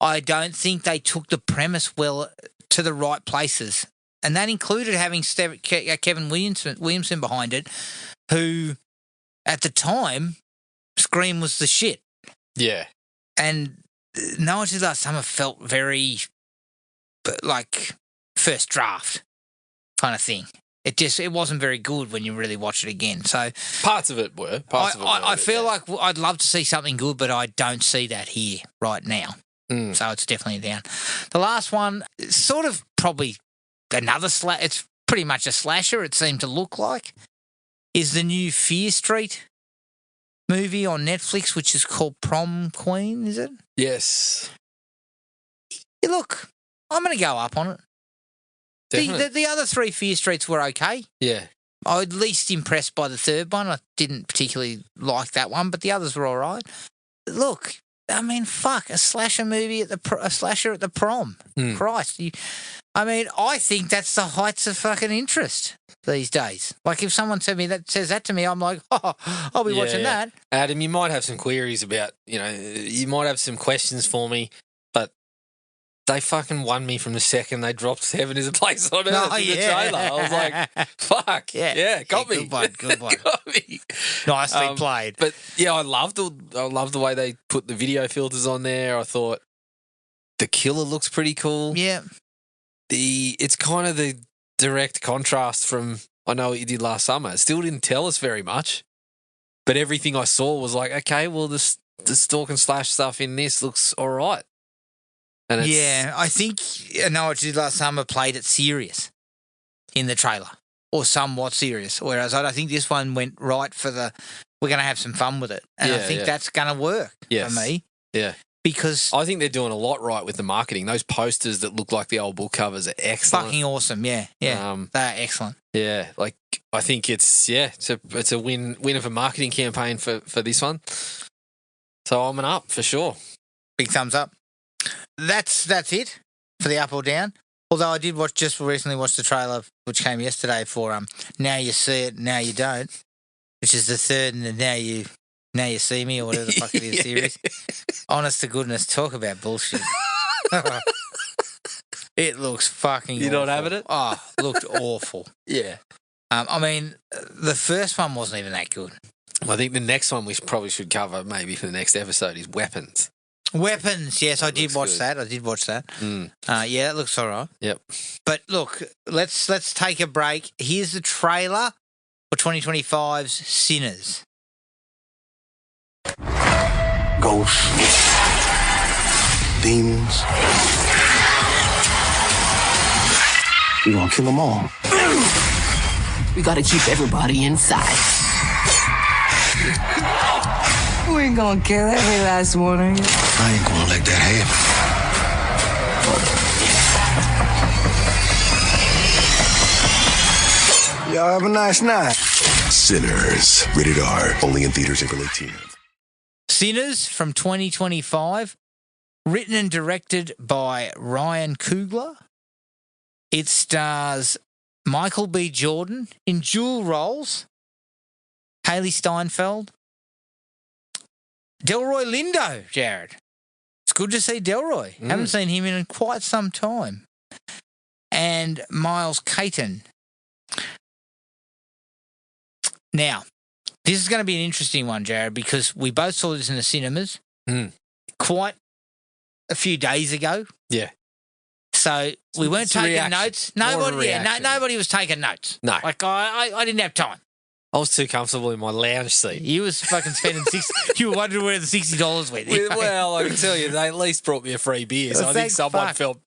I don't think they took the premise well to the right places. And that included having Kevin Williamson behind it, who, at the time, Scream was the shit. Yeah. And No One Did Last Summer felt very, like, first draft kind of thing. It wasn't very good when you really watch it again. So parts of it were. I feel like I'd love to see something good, but I don't see that here right now. So it's definitely down. The last one, sort of probably another it's pretty much a slasher, it seemed to look like, is the new Fear Street movie on Netflix, which is called Prom Queen, is it? Yes. Look, I'm going to go up on it. The other three Fear Streets were okay. Yeah. I was least impressed by the third one. I didn't particularly like that one, but the others were all right. Look, I mean, fuck, a slasher movie a slasher at the prom. Christ. I think that's the heights of fucking interest these days. Like, if someone says that to me, I'm like, oh, I'll be watching that. Adam, you might have some queries about, you might have some questions for me, but they fucking won me from the second they dropped Heaven Is a Place on Earth in the trailer. I was like, fuck. Yeah, got me. Good one. Got me. Nicely played. But yeah, I loved the way they put the video filters on there. I thought the killer looks pretty cool. Yeah. It's kind of the direct contrast from I Know What You Did Last Summer. It still didn't tell us very much, but everything I saw was like, okay, well, the stalk and slash stuff in this looks all right. And I think I Know What You Did Last Summer played it serious in the trailer, or somewhat serious, whereas I think this one went right for we're going to have some fun with it. And I think that's going to work for me. Yeah. Because I think they're doing a lot right with the marketing. Those posters that look like the old book covers are excellent. Fucking awesome, yeah. They're excellent. Yeah, like I think it's a win of a marketing campaign for this one. So I'm an up for sure. Big thumbs up. That's it for the up or down. Although I did recently watch the trailer, which came yesterday, for Now You See It, Now You Don't, which is the third in the Now You See Me, or whatever the fuck it is series. Honest to goodness, talk about bullshit. It looks fucking You're awful. not having it? Oh, looked awful. Yeah. The first one wasn't even that good. I think the next one we probably should cover maybe for the next episode is Weapons. Weapons, yes, I did watch that. It looks all right. Yep. But look, let's take a break. Here's the trailer for 2025's Sinners. Ghosts, demons. We gonna kill them all. We gotta keep everybody inside. We ain't gonna kill every last one of you. I ain't gonna let that happen. Y'all have a nice night. Sinners, rated R, only in theaters April 18th. Sinners from 2025, written and directed by Ryan Cooglar. It stars Michael B. Jordan in dual roles, Haley Steinfeld, Delroy Lindo, Jared. It's good to see Delroy. Haven't seen him in quite some time. And Miles Caton. Now, this is going to be an interesting one, Jared, because we both saw this in the cinemas quite a few days ago. Yeah. So we weren't taking notes. Nobody was taking notes. No. Like, I didn't have time. I was too comfortable in my lounge seat. You was fucking spending you were wondering where the $60 went. Well, I can tell you, they at least brought me a free beer. So I think someone felt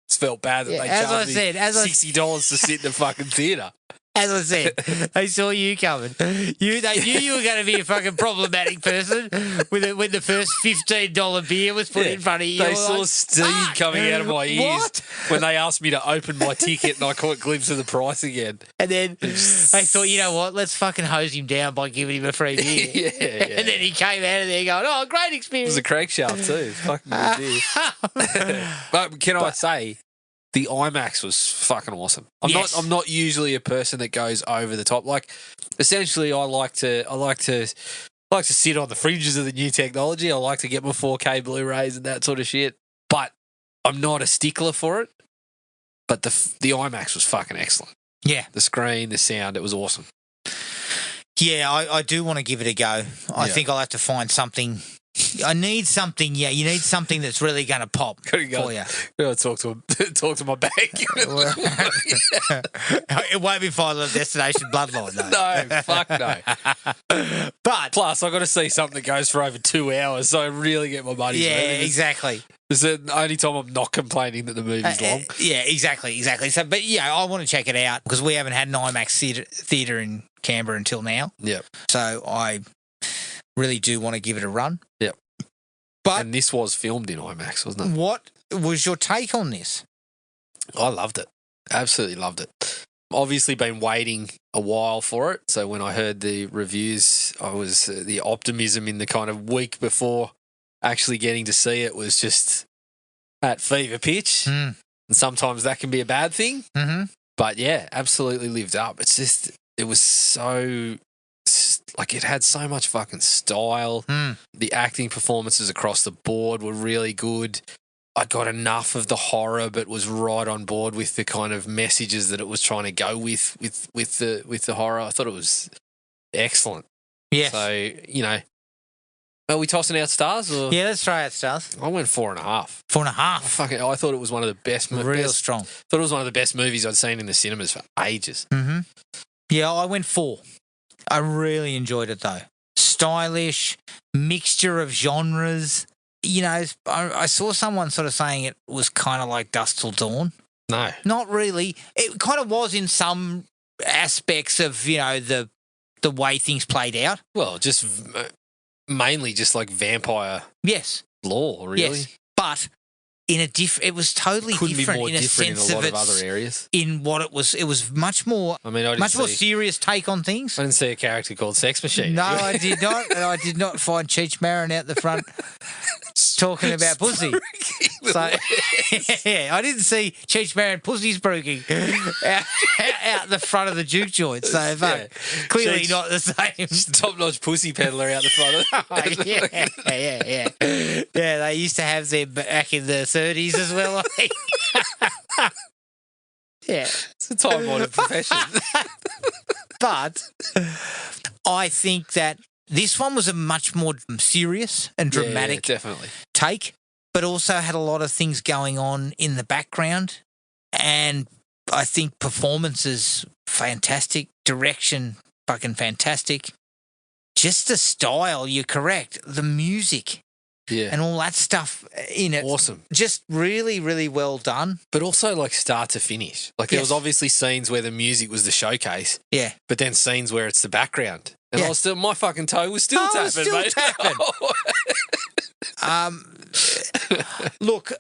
bad that they charged me $60 to sit in the fucking theatre. As I said, they saw you coming. They knew you were going to be a fucking problematic person when the first $15 beer was put in front of you. They saw steam coming out of my ears when they asked me to open my ticket and I caught a glimpse of the price again. And then they thought, you know what, let's fucking hose him down by giving him a free beer. Yeah. And then he came out of there going, oh, great It experience. was a crankshaft too. It's fucking good beer. But can I say, the IMAX was fucking awesome. I'm not usually a person that goes over the top. Like, essentially, I like to sit on the fringes of the new technology. I like to get my 4K Blu-rays and that sort of shit. But I'm not a stickler for it. But the IMAX was fucking excellent. Yeah. The screen, the sound, it was awesome. Yeah, I do want to give it a go. I think I'll have to find something. I need something. Yeah, you need something that's really going to pop for you. Gotta talk to my bank. It won't be Final Destination Bloodline, though. No, fuck no. But plus, I've got to see something that goes for over 2 hours, so I really get my money's worth. Yeah, exactly. It's the only time I'm not complaining that the movie's long. Yeah, exactly. So, but yeah, I want to check it out because we haven't had an IMAX theatre in Canberra until now. Yeah. So I really do want to give it a run. Yep. But and this was filmed in IMAX, wasn't it? What was your take on this? I loved it. Absolutely loved it. Obviously been waiting a while for it. So when I heard the reviews, I was the optimism in the kind of week before actually getting to see it was just at fever pitch. Mm. And sometimes that can be a bad thing. Mm-hmm. But yeah, absolutely lived up. It's just, it was so, like, it had so much fucking style. Mm. The acting performances across the board were really good. I got enough of the horror, but was right on board with the kind of messages that it was trying to go with the horror. I thought it was excellent. Yeah. So, you know, are we tossing out stars? Or? Yeah, let's try out stars. I went 4.5. 4.5. I thought it was one of the best. Real strong. Thought it was one of the best movies I'd seen in the cinemas for ages. Mm-hmm. Yeah, I went 4. I really enjoyed it though. Stylish, mixture of genres. You know, I saw someone sort of saying it was kind of like Dusk Till Dawn. No. Not really. It kind of was in some aspects of, you know, the way things played out. Well, just mainly just like vampire lore, really. Yes. But in a it was totally Couldn't different be more in a different sense in a lot of of other areas. In what it was much more I mean, more serious take on things. I didn't see a character called Sex Machine. No, I did not. And I did not find Cheech Marin out the front talking about pussy. So, yeah, I didn't see Cheech Marin pussy spruiking out the front of the juke joint. So, clearly not the same. Top-notch pussy peddler out the front of it. Yeah, they used to have them back in the 30s as well, I think. Yeah. It's a time-honored profession. But I think that this one was a much more serious and dramatic definitely take, but also had a lot of things going on in the background. And I think performances, fantastic. Direction, fucking fantastic. Just the style, you're correct. The music. Yeah. And all that stuff in it. Awesome. Just really, really well done. But also like start to finish. Like there was obviously scenes where the music was the showcase. Yeah. But then scenes where it's the background. And I was still, my fucking toe was still tapping, mate. Look,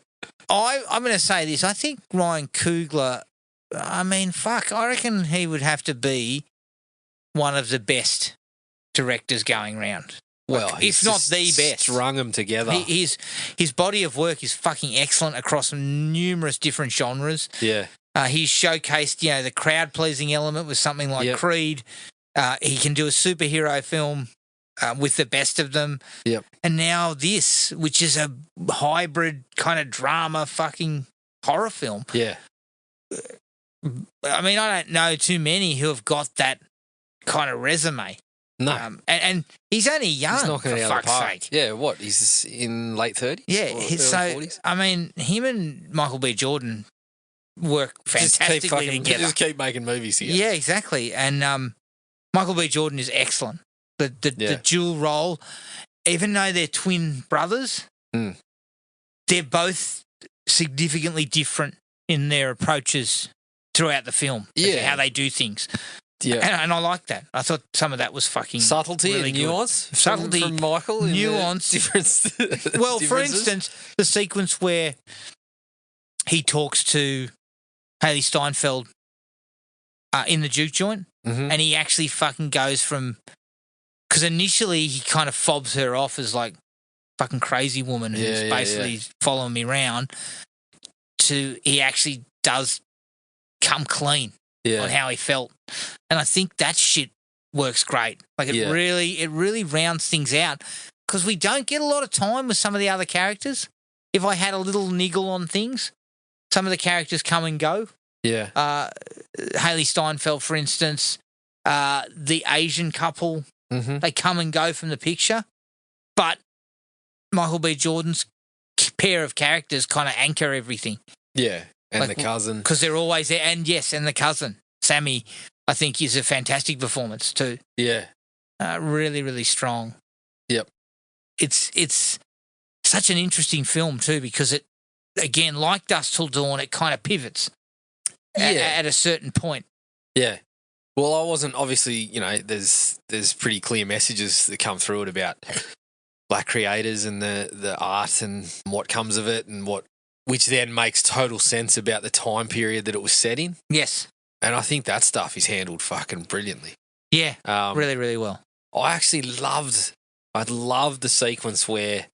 I'm going to say this. I think Ryan Cooglar, I mean, fuck, I reckon he would have to be one of the best directors going round. Well, if not the best. Strung them together. His body of work is fucking excellent across numerous different genres. Yeah. He's showcased, you know, the crowd-pleasing element with something like Creed. He can do a superhero film with the best of them. Yep. And now this, which is a hybrid kind of drama fucking horror film. Yeah. I mean, I don't know too many who have got that kind of resume. No. And he's only young, he's knocking for it out of the fuck's park. sake. Yeah, what? He's in late 30s? Yeah. So, 40s? I mean, him and Michael B. Jordan work fantastically together. Just keep making movies here. Yeah, exactly. And Michael B. Jordan is excellent. The dual role, even though they're twin brothers, they're both significantly different in their approaches throughout the film. Yeah. How they do things. Yeah. And I like that. I thought some of that was fucking Subtlety really and good. nuance. Subtlety, from Michael. nuance. Difference. Well, for instance, the sequence where he talks to Haley Steinfeld in the juke joint, and he actually fucking goes from, because initially he kind of fobs her off as like fucking crazy woman who's basically following me around, to he actually does come clean on how he felt, and I think that shit works great. Like it really rounds things out, because we don't get a lot of time with some of the other characters. If I had a little niggle on things, some of the characters come and go. Yeah. Haley Steinfeld, for instance, the Asian couple, they come and go from the picture, but Michael B. Jordan's pair of characters kind of anchor everything. Yeah, and Like, the cousin. Because they're always there. And yes, and the cousin, Sammy, I think is a fantastic performance too. Yeah. Really, really strong. Yep. It's such an interesting film too, because it, again, like Dusk Till Dawn, it kind of pivots at a certain point. Yeah. Well, I wasn't, obviously, there's pretty clear messages that come through it about black creators and the art and what comes of it, and which then makes total sense about the time period that it was set in. Yes. And I think that stuff is handled fucking brilliantly. Yeah. Really, really well. I loved the sequence where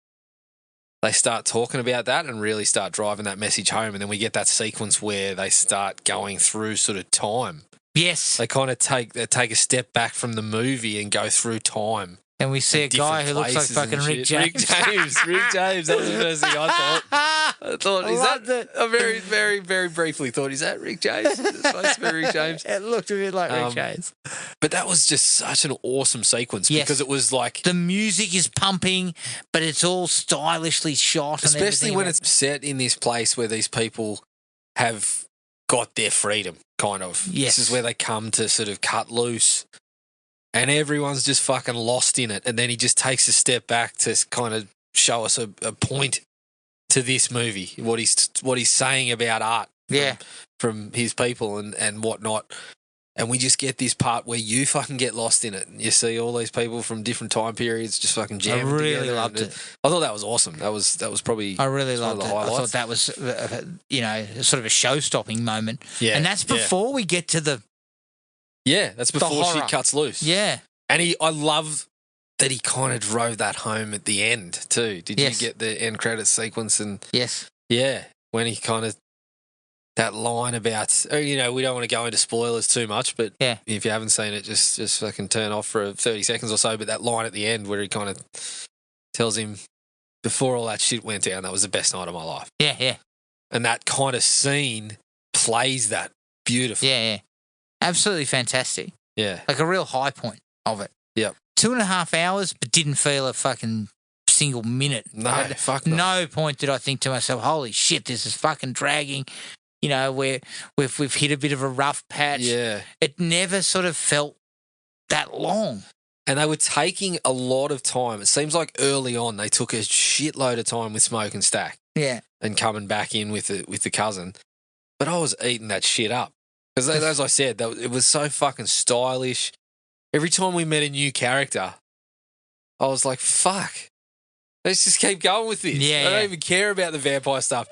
they start talking about that and really start driving that message home, and then we get that sequence where they start going through sort of time. Yes. They kind of take a step back from the movie and go through time. And we see a guy who looks like fucking Rick James. Rick James. That was the first thing I thought. I very, very, very briefly thought, is that Rick James? Is it supposed to be Rick James? It looked a bit like Rick James. But that was just such an awesome sequence, because it was like, the music is pumping, but it's all stylishly shot. Especially when it's set in this place where these people have got their freedom, kind of. Yes. This is where they come to sort of cut loose. And everyone's just fucking lost in it. And then he just takes a step back to kind of show us a point to this movie, what he's saying about art from his people and whatnot. And we just get this part where you fucking get lost in it. And you see all these people from different time periods just fucking jamming together. I really loved it. I thought that was awesome. That was probably I really loved one it. of the highlights. I thought that was, sort of a show-stopping moment. Yeah. And that's before we get to the... Yeah, that's before horror. shit cuts loose. Yeah. And I love that he kind of drove that home at the end too. Did you get the end credits sequence? And yes. Yeah, when he kind of, that line about, we don't want to go into spoilers too much, but if you haven't seen it, just fucking turn off for 30 seconds or so. But that line at the end where he kind of tells him, before all that shit went down, that was the best night of my life. Yeah, yeah. And that kind of scene plays that beautifully. Yeah, yeah. Absolutely fantastic. Yeah. Like a real high point of it. Yep. 2.5 hours, but didn't feel a fucking single minute. No, fuck no. No point did I think to myself, holy shit, this is fucking dragging. Where we've hit a bit of a rough patch. Yeah. It never sort of felt that long. And they were taking a lot of time. It seems like early on they took a shitload of time with Smoke and Stack. Yeah. And coming back in with the cousin. But I was eating that shit up. Because as I said, it was so fucking stylish. Every time we met a new character, I was like, fuck. Let's just keep going with this. Yeah, I don't even care about the vampire stuff.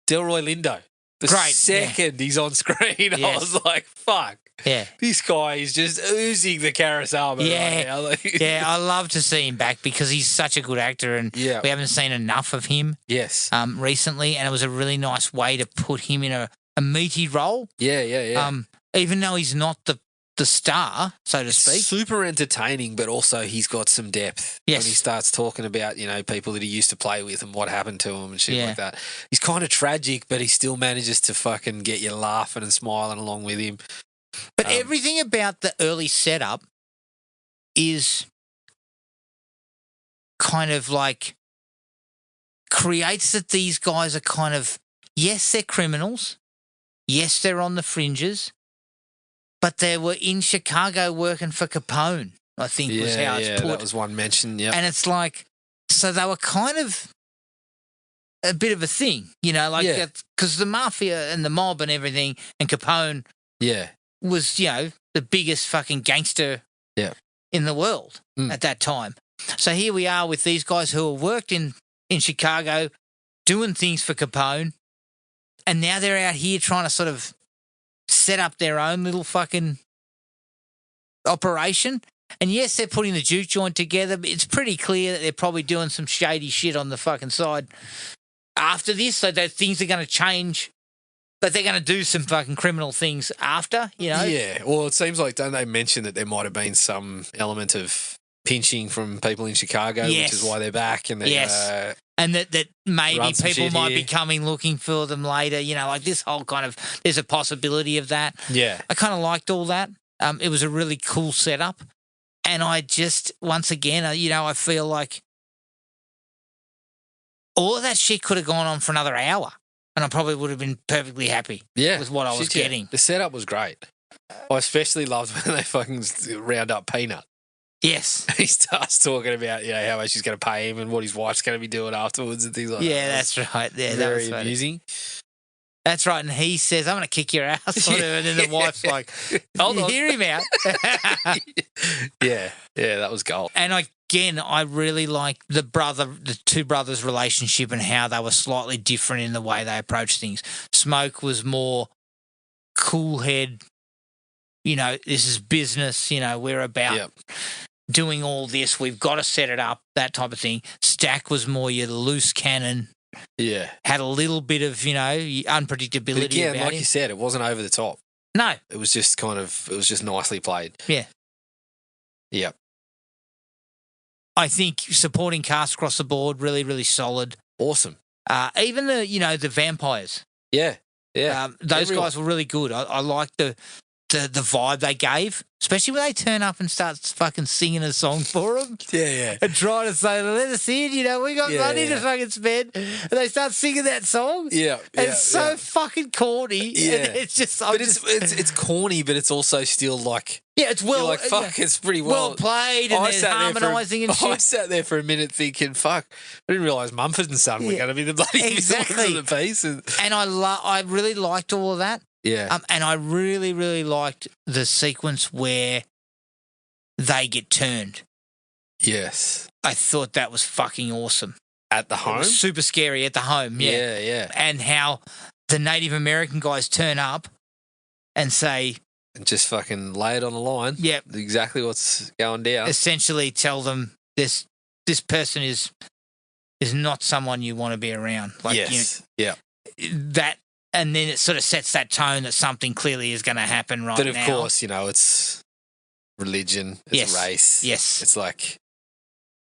Delroy Lindo. The second he's on screen, I was like, fuck. Yeah. This guy is just oozing the Kurosawa right now. Yeah, I love to see him back because he's such a good actor, and we haven't seen enough of him recently, and it was a really nice way to put him in a meaty role. Yeah. Even though he's not the star, so to speak. Super entertaining, but also he's got some depth. Yes. When he starts talking about, people that he used to play with and what happened to him and shit like that. He's kind of tragic, but he still manages to fucking get you laughing and smiling along with him. But everything about the early setup is kind of like creates that these guys are kind of, yes, they're criminals. Yes, they're on the fringes. But they were in Chicago working for Capone, I think was how it's put. That was one mention, yeah. And it's like, so they were kind of a bit of a thing, you know, like Yeah. because the mafia and the mob and everything and Capone Yeah. was, you know, the biggest fucking gangster Yeah. in the world at that time. So here we are with these guys who have worked in Chicago doing things for Capone, and now they're out here trying to sort of set up their own little fucking operation. And yes, they're putting the juke joint together, but it's pretty clear that they're probably doing some shady shit on the fucking side after this, so that things are going to change. But they're going to do some fucking criminal things after, you know? Yeah. Well, it seems like, don't they mention that there might have been some element of pinching from people in Chicago, Yes. which is why they're back? And Yes. And that maybe run some people shit might here. be coming looking for them later, you know, like this whole kind of, there's a possibility of that. Yeah. I kind of liked all that. It was a really cool setup. And I just, once again, you know, I feel like all of that shit could have gone on for another hour, and I probably would have been perfectly happy with what I was Shit, yeah. getting. The setup was great. I especially loved when they fucking round up Peanut. Yes. He starts talking about, you know, how much he's going to pay him and what his wife's going to be doing afterwards and things like that. Yeah, that's right. Yeah, that Very was funny. amusing. That's right. And he says, I'm going to kick your ass. Whatever. And then the wife's like, Hold you on. hear him out. Yeah, that was gold. And again, I really like the two brothers' relationship and how they were slightly different in the way they approached things. Smoke was more cool head, you know, this is business, you know, we're about doing all this, we've got to set it up, that type of thing. Stack was more your loose cannon. Yeah. Had a little bit of, you know, unpredictability But again, about like him. you said, it wasn't over the top. No. It was just nicely played. Yeah. Yep. I think supporting cast across the board, really, really solid. Awesome. Even the vampires. Yeah. Yeah. Those Everyone. guys were really good. I liked the vibe they gave, especially when they turn up and start fucking singing a song for them. Yeah. And trying to say, let us in, you know, we got money to fucking spend. And they start singing that song. Yeah. And it's so fucking corny. Yeah. And it's just, But it's corny, but it's also still like, yeah, it's well, you're like, fuck, it's pretty well played, and there's harmonising and shit. I sat there for a minute thinking, fuck, I didn't realise Mumford and Son were going to be the bloody Exactly. villains of the piece. And I really liked all of that. yeah. And I really, really liked the sequence where they get turned. Yes. I thought that was fucking awesome. At the It home? was super scary at the home, yeah. Yeah. And how the Native American guys turn up and say, And just fucking lay it on the line. Yep. Exactly what's going down. essentially tell them this person is not someone you want to be around. Like, yes. Yeah. that, and then it sort of sets that tone that something clearly is going to happen right But of now. course, you know, it's religion, it's Yes. race. Yes. It's like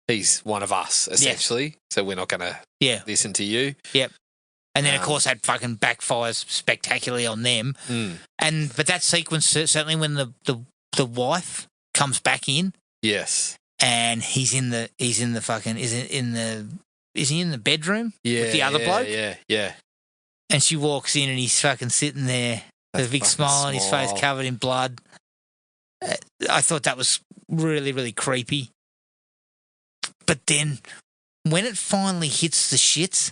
he's one of us, essentially. So we're not going to Yeah. listen to you. Yep. And then, of Um, course, that fucking backfires spectacularly on them. But that sequence, certainly when the wife comes back in Yes. and is he in the bedroom Yeah. with the other bloke? Yeah. And she walks in and he's fucking sitting there with a That big fucking smile on his face smile. covered in blood. I thought that was really, really creepy. But then when it finally hits the shits,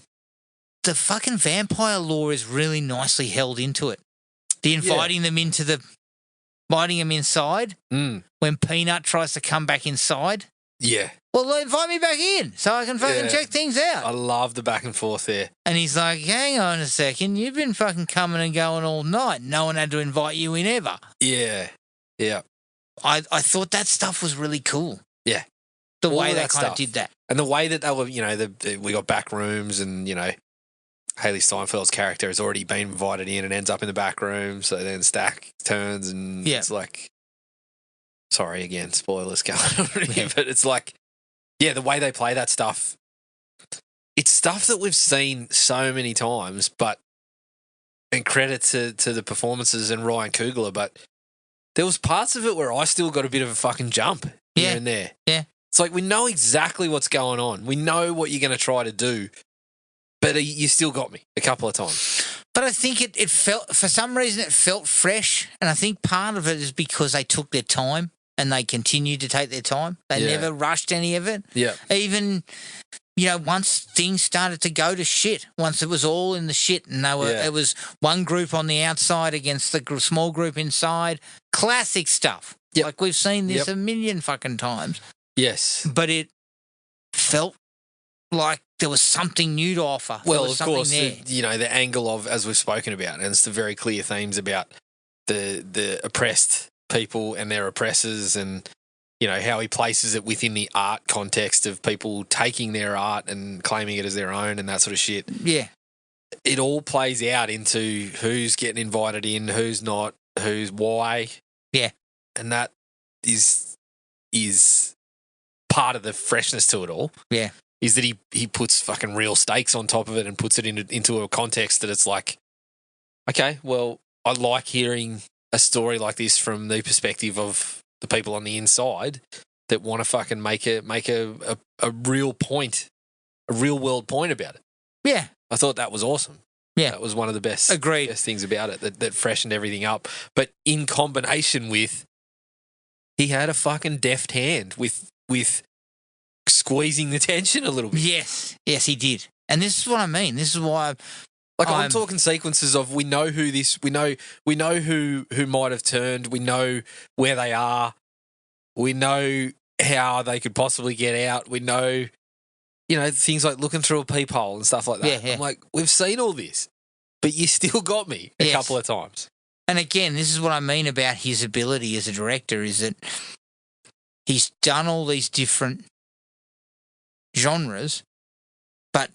the fucking vampire lore is really nicely held into it. The inviting them inviting them inside when Peanut tries to come back inside. Yeah. Well, invite me back in so I can fucking Yeah. check things out. I love the back and forth there. And he's like, hang on a second, you've been fucking coming and going all night. No one had to invite you in ever. Yeah. Yeah. I thought that stuff was really cool. Yeah. The All way of they that kind of stuff. did that. And the way that they were, you know, we got back rooms and, you know, Haley Steinfeld's character has already been invited in and ends up in the back room. So then Stack turns and it's like, sorry, again, spoilers going on here, but it's like, yeah, the way they play that stuff, it's stuff that we've seen so many times, and credit to the performances and Ryan Cooglar, but there was parts of it where I still got a bit of a fucking jump here and there. Yeah. It's like we know exactly what's going on. We know what you're going to try to do, but you still got me a couple of times. But I think it felt, for some reason, it felt fresh. And I think part of it is because they took their time and they continued to take their time. They never rushed any of it. Yeah. Even once things started to go to shit, once it was all in the shit and it was one group on the outside against the small group inside, classic stuff. Yep. Like we've seen this a million fucking times. Yes. But it felt like there was something new to offer. Well, there was of course, there. the angle of, as we've spoken about, and it's the very clear themes about the oppressed people and their oppressors, and how he places it within the art context of people taking their art and claiming it as their own and that sort of shit. Yeah. It all plays out into who's getting invited in, who's not, who's why. Yeah. And that is part of the freshness to it all. Yeah. Is that he puts fucking real stakes on top of it and puts it into a context that it's like, okay, well, I like hearing a story like this from the perspective of the people on the inside that want to fucking make a real point, a real world point about it. Yeah. I thought that was awesome. Yeah. That was one of the best things about it, that freshened everything up. But in combination with, he had a fucking deft hand with squeezing the tension a little bit. Yes, he did. And this is what I mean. This is why I'm talking sequences of we know who might have turned, we know where they are, we know how they could possibly get out, we know things like looking through a peephole and stuff like that. Yeah. I'm like, we've seen all this, but you still got me a couple of times. And again, this is what I mean about his ability as a director, is that he's done all these different genres, but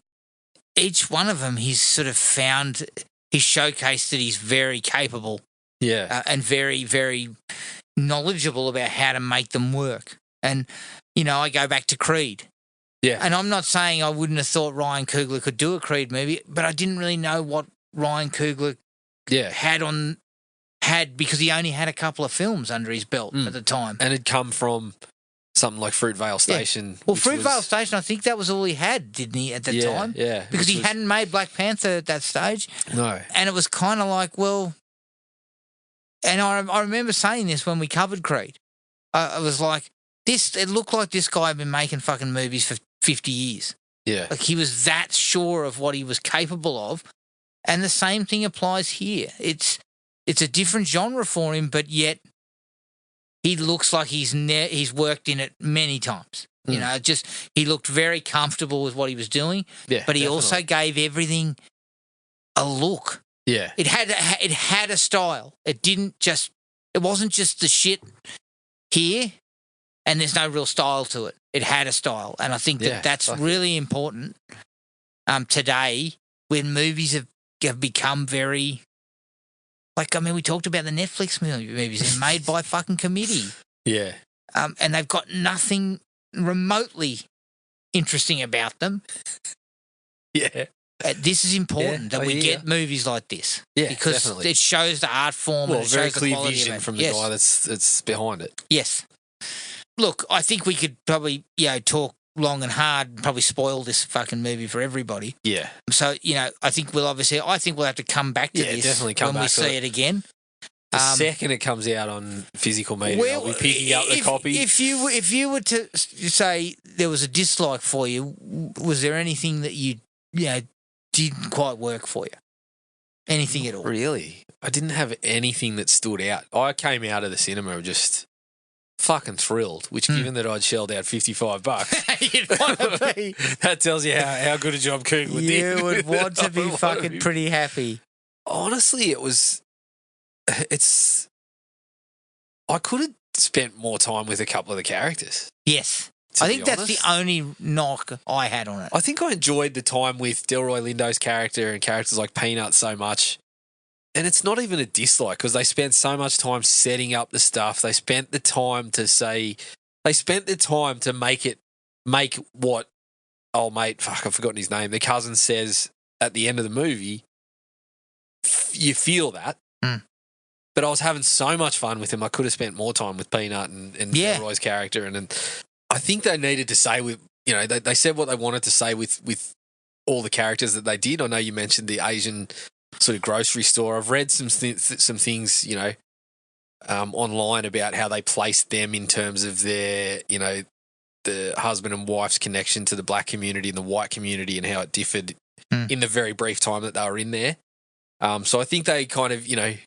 each one of them he's sort of found, he's showcased that he's very capable and very, very knowledgeable about how to make them work. And, I go back to Creed. Yeah. And I'm not saying I wouldn't have thought Ryan Cooglar could do a Creed movie, but I didn't really know what Ryan Cooglar had because he only had a couple of films under his belt at the time. And had come from something like Fruitvale Station. Well, Fruitvale Station, I think that was all he had, didn't he, at the time? Yeah. Because he hadn't made Black Panther at that stage. No. And it was kind of like, well, and I remember saying this when we covered Creed. I was like, it looked like this guy had been making fucking movies for 50 years. Yeah. Like he was that sure of what he was capable of. And the same thing applies here. It's a different genre for him, but yet he looks like he's worked in it many times. He looked very comfortable with what he was doing. Yeah, but he definitely. also gave everything a look. Yeah, it had a style. It wasn't just the shit here, and there's no real style to it. It had a style, and I think that's really important today when movies have become very. We talked about the Netflix movies. They're made by fucking committee. Yeah. And they've got nothing remotely interesting about them. Yeah. This is important that we get movies like this. Yeah, because definitely. It shows the art form and it very shows the clear quality vision of it. from the guy that's behind it. Yes. Look, I think we could probably, talk long and hard and probably spoil this fucking movie for everybody. Yeah. So, I think we'll have to come back to this definitely come when back we see it again. The second it comes out on physical media, I'll be picking up the copy. If you were to say there was a dislike for you, was there anything that you didn't quite work for you? Anything at all? Really? I didn't have anything that stood out. I came out of the cinema just fucking thrilled, which given that I'd shelled out $55, you'd want to be. That tells you how good a job Cooglar did. You would want to be fucking pretty happy. Honestly, I could have spent more time with a couple of the characters. Yes. I think that's the only knock I had on it. I think I enjoyed the time with Delroy Lindo's character and characters like Peanut so much. And it's not even a dislike because they spent so much time setting up the stuff. They spent the time to make what, oh mate, fuck, I've forgotten his name. The cousin says at the end of the movie, you feel that. But I was having so much fun with him. I could have spent more time with Peanut and Delroy's character. And I think they needed to say they said what they wanted to say with all the characters that they did. I know you mentioned the Asian sort of grocery store. I've read some things, online about how they placed them in terms of their, the husband and wife's connection to the black community and the white community and how it differed in the very brief time that they were in there. So I think they kind of, they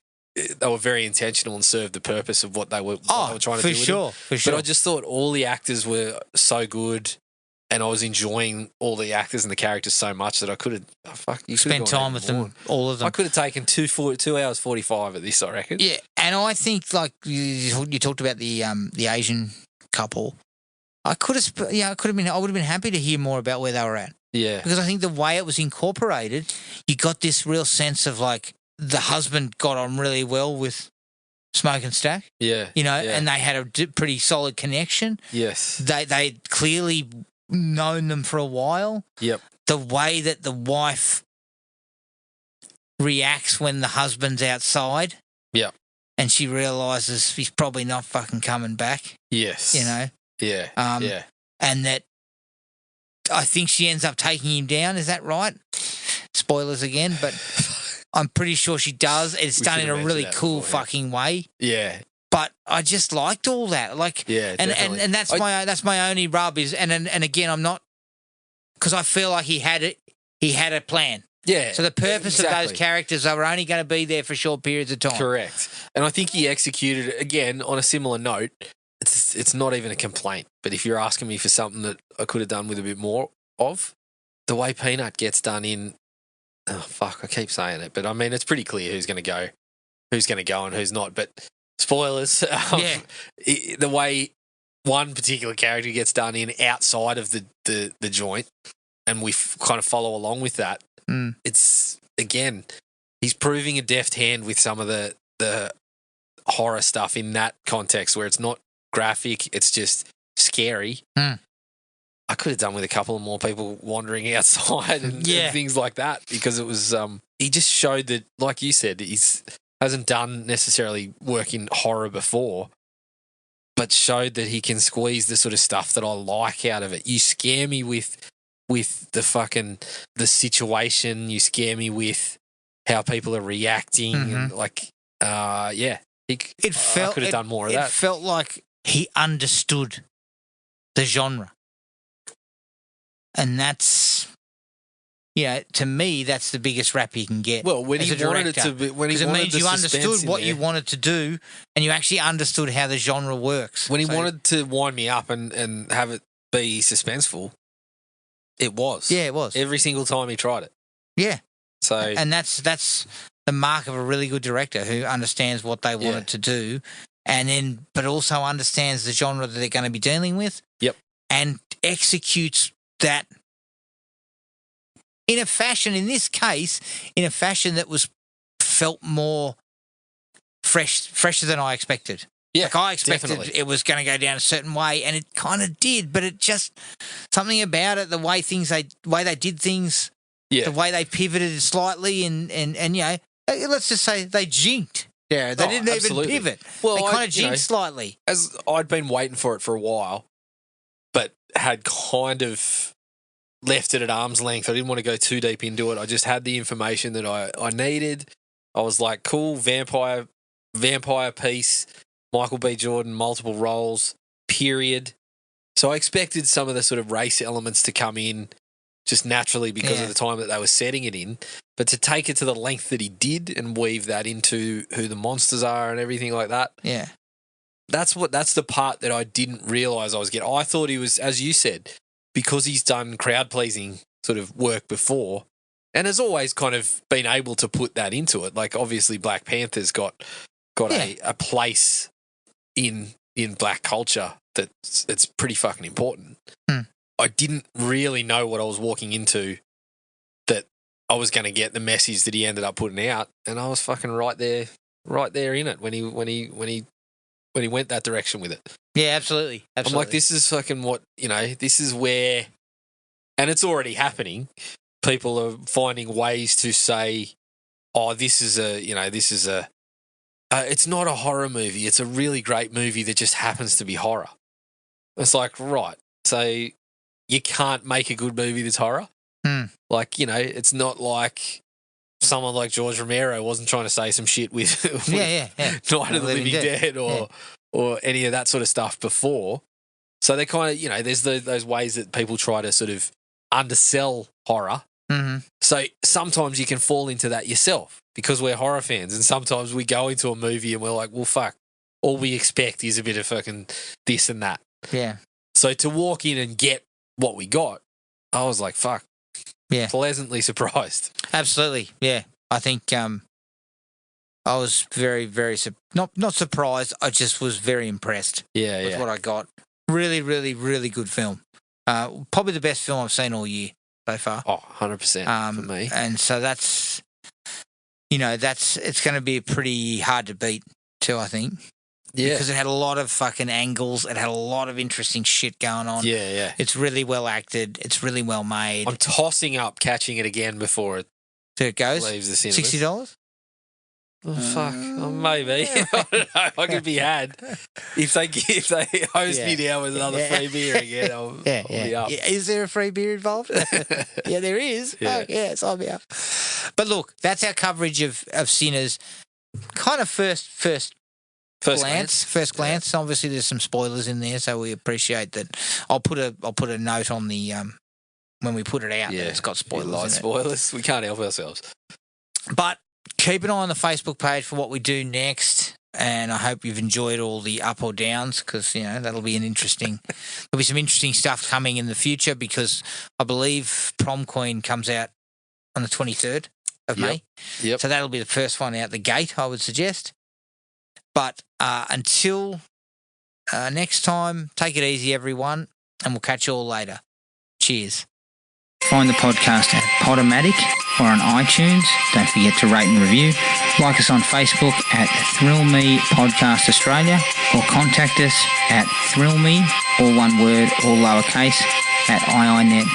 were very intentional and served the purpose of what they were trying to do. For sure. But I just thought all the actors were so good, and I was enjoying all the actors and the characters so much that I could have spent time with them, all of them. I could have taken 2 hours 45 at this, I reckon. Yeah, and I think like you talked about the Asian couple. I would have been happy to hear more about where they were at. Yeah, because I think the way it was incorporated, you got this real sense of like the husband got on really well with Smoke and Stack. Yeah, and they had a pretty solid connection. Yes, they clearly known them for a while. Yep. The way that the wife reacts when the husband's outside. Yep. And she realises he's probably not fucking coming back. Yes. Yeah. Yeah. And that I think she ends up taking him down. Is that right? Spoilers again, but I'm pretty sure she does. It's done in a really cool fucking way. Yeah. But I just liked all that, like, and that's my only rub is, and again, I'm not, because I feel like he had a plan. Yeah. So the purpose of those characters, they were only going to be there for short periods of time. Correct. And I think he executed it again on a similar note. It's not even a complaint, but if you're asking me for something that I could have done with a bit more of, the way Peanut gets done in, I keep saying it, but I mean it's pretty clear who's going to go and who's not, but. Spoilers. The way one particular character gets done in outside of the joint, and we kind of follow along with that. It's, again, he's proving a deft hand with some of the horror stuff in that context where it's not graphic, it's just scary. I could have done with a couple of more people wandering outside and things like that, because it was he just showed that, like you said, he's hasn't done necessarily work in horror before, but showed that he can squeeze the sort of stuff that I like out of it. You scare me with the situation. You scare me with how people are reacting, and like, I could have done more of that. It felt like he understood the genre, and that's. To me, that's the biggest rap you can get. Well, when he wanted it to be, because it means you understood what you wanted to do, and you actually understood how the genre works. When he wanted to wind me up and have it be suspenseful, it was. Yeah, it was. Every single time he tried it. Yeah. So, and that's the mark of a really good director who understands what they wanted to do, but also understands the genre that they're going to be dealing with. Yep. And executes that. In a fashion, in this case, that was felt more fresher than I expected. Yeah, like I expected definitely. It was going to go down a certain way, and it kind of did. But it just something about it, the way they did things, the way they pivoted slightly, and let's just say they jinked. Yeah, they didn't even pivot. Well, they kind of jinked slightly. As I'd been waiting for it for a while, but had kind of left it at arm's length. I didn't want to go too deep into it. I just had the information that I needed. I was like, cool, vampire piece, Michael B. Jordan, multiple roles, period. So I expected some of the sort of race elements to come in just naturally because of the time that they were setting it in. But to take it to the length that he did and weave that into who the monsters are and everything like that. Yeah. That's the part that I didn't realise I was getting. I thought he was, as you said, because he's done crowd-pleasing sort of work before and has always kind of been able to put that into it. Like, obviously, Black Panther's got a place in black culture it's pretty fucking important. I didn't really know what I was walking into, that I was going to get the message that he ended up putting out, and I was fucking right there in it when he went that direction with it. Yeah, absolutely. I'm like, this is fucking this is where, and it's already happening. People are finding ways to say, oh, this is it's not a horror movie. It's a really great movie that just happens to be horror. It's like, right. So you can't make a good movie that's horror. Like, it's not like someone like George Romero wasn't trying to say some shit with Night of the Living Dead or any of that sort of stuff before. So they kind of, you know, there's those ways that people try to sort of undersell horror. Mm-hmm. So sometimes you can fall into that yourself because we're horror fans, and sometimes we go into a movie and we're like, well, fuck, all we expect is a bit of fucking this and that. Yeah. So to walk in and get what we got, I was like, fuck. Yeah. Pleasantly surprised. Absolutely. Yeah. I think I was very, very not surprised. I just was very impressed with what I got. Really, really, really good film. Probably the best film I've seen all year so far. Oh, 100% for me. And so that's, you know, it's going to be pretty hard to beat too, I think. Yeah. Because it had a lot of fucking angles. It had a lot of interesting shit going on. Yeah, yeah. It's really well acted. It's really well made. I'm tossing up catching it again before it goes. leaves the cinemas. $60? Oh, fuck. Oh, maybe. I don't know. I could be had. If they host me down with another free beer again, I'll be up. Yeah. Is there a free beer involved? Yeah, there is. Yeah. Oh, yes, I'll be up. But look, that's our coverage of Sinners. Kind of first glance. Obviously, there's some spoilers in there, so we appreciate that. I'll put a note on the when we put it out. Yeah, that it's got spoilers. Light in spoilers. We can't help ourselves. But keep an eye on the Facebook page for what we do next, and I hope you've enjoyed all the up or downs because, you know, that'll be there'll be some interesting stuff coming in the future because I believe Prom Queen comes out on the 23rd of May. Yep. So that'll be the first one out the gate, I would suggest. But until next time, take it easy, everyone, and we'll catch you all later. Cheers. Find the podcast at Podomatic or on iTunes. Don't forget to rate and review. Like us on Facebook at Thrill Me Podcast Australia or contact us at thrillme, all one word, all lowercase, at iinet.net.au.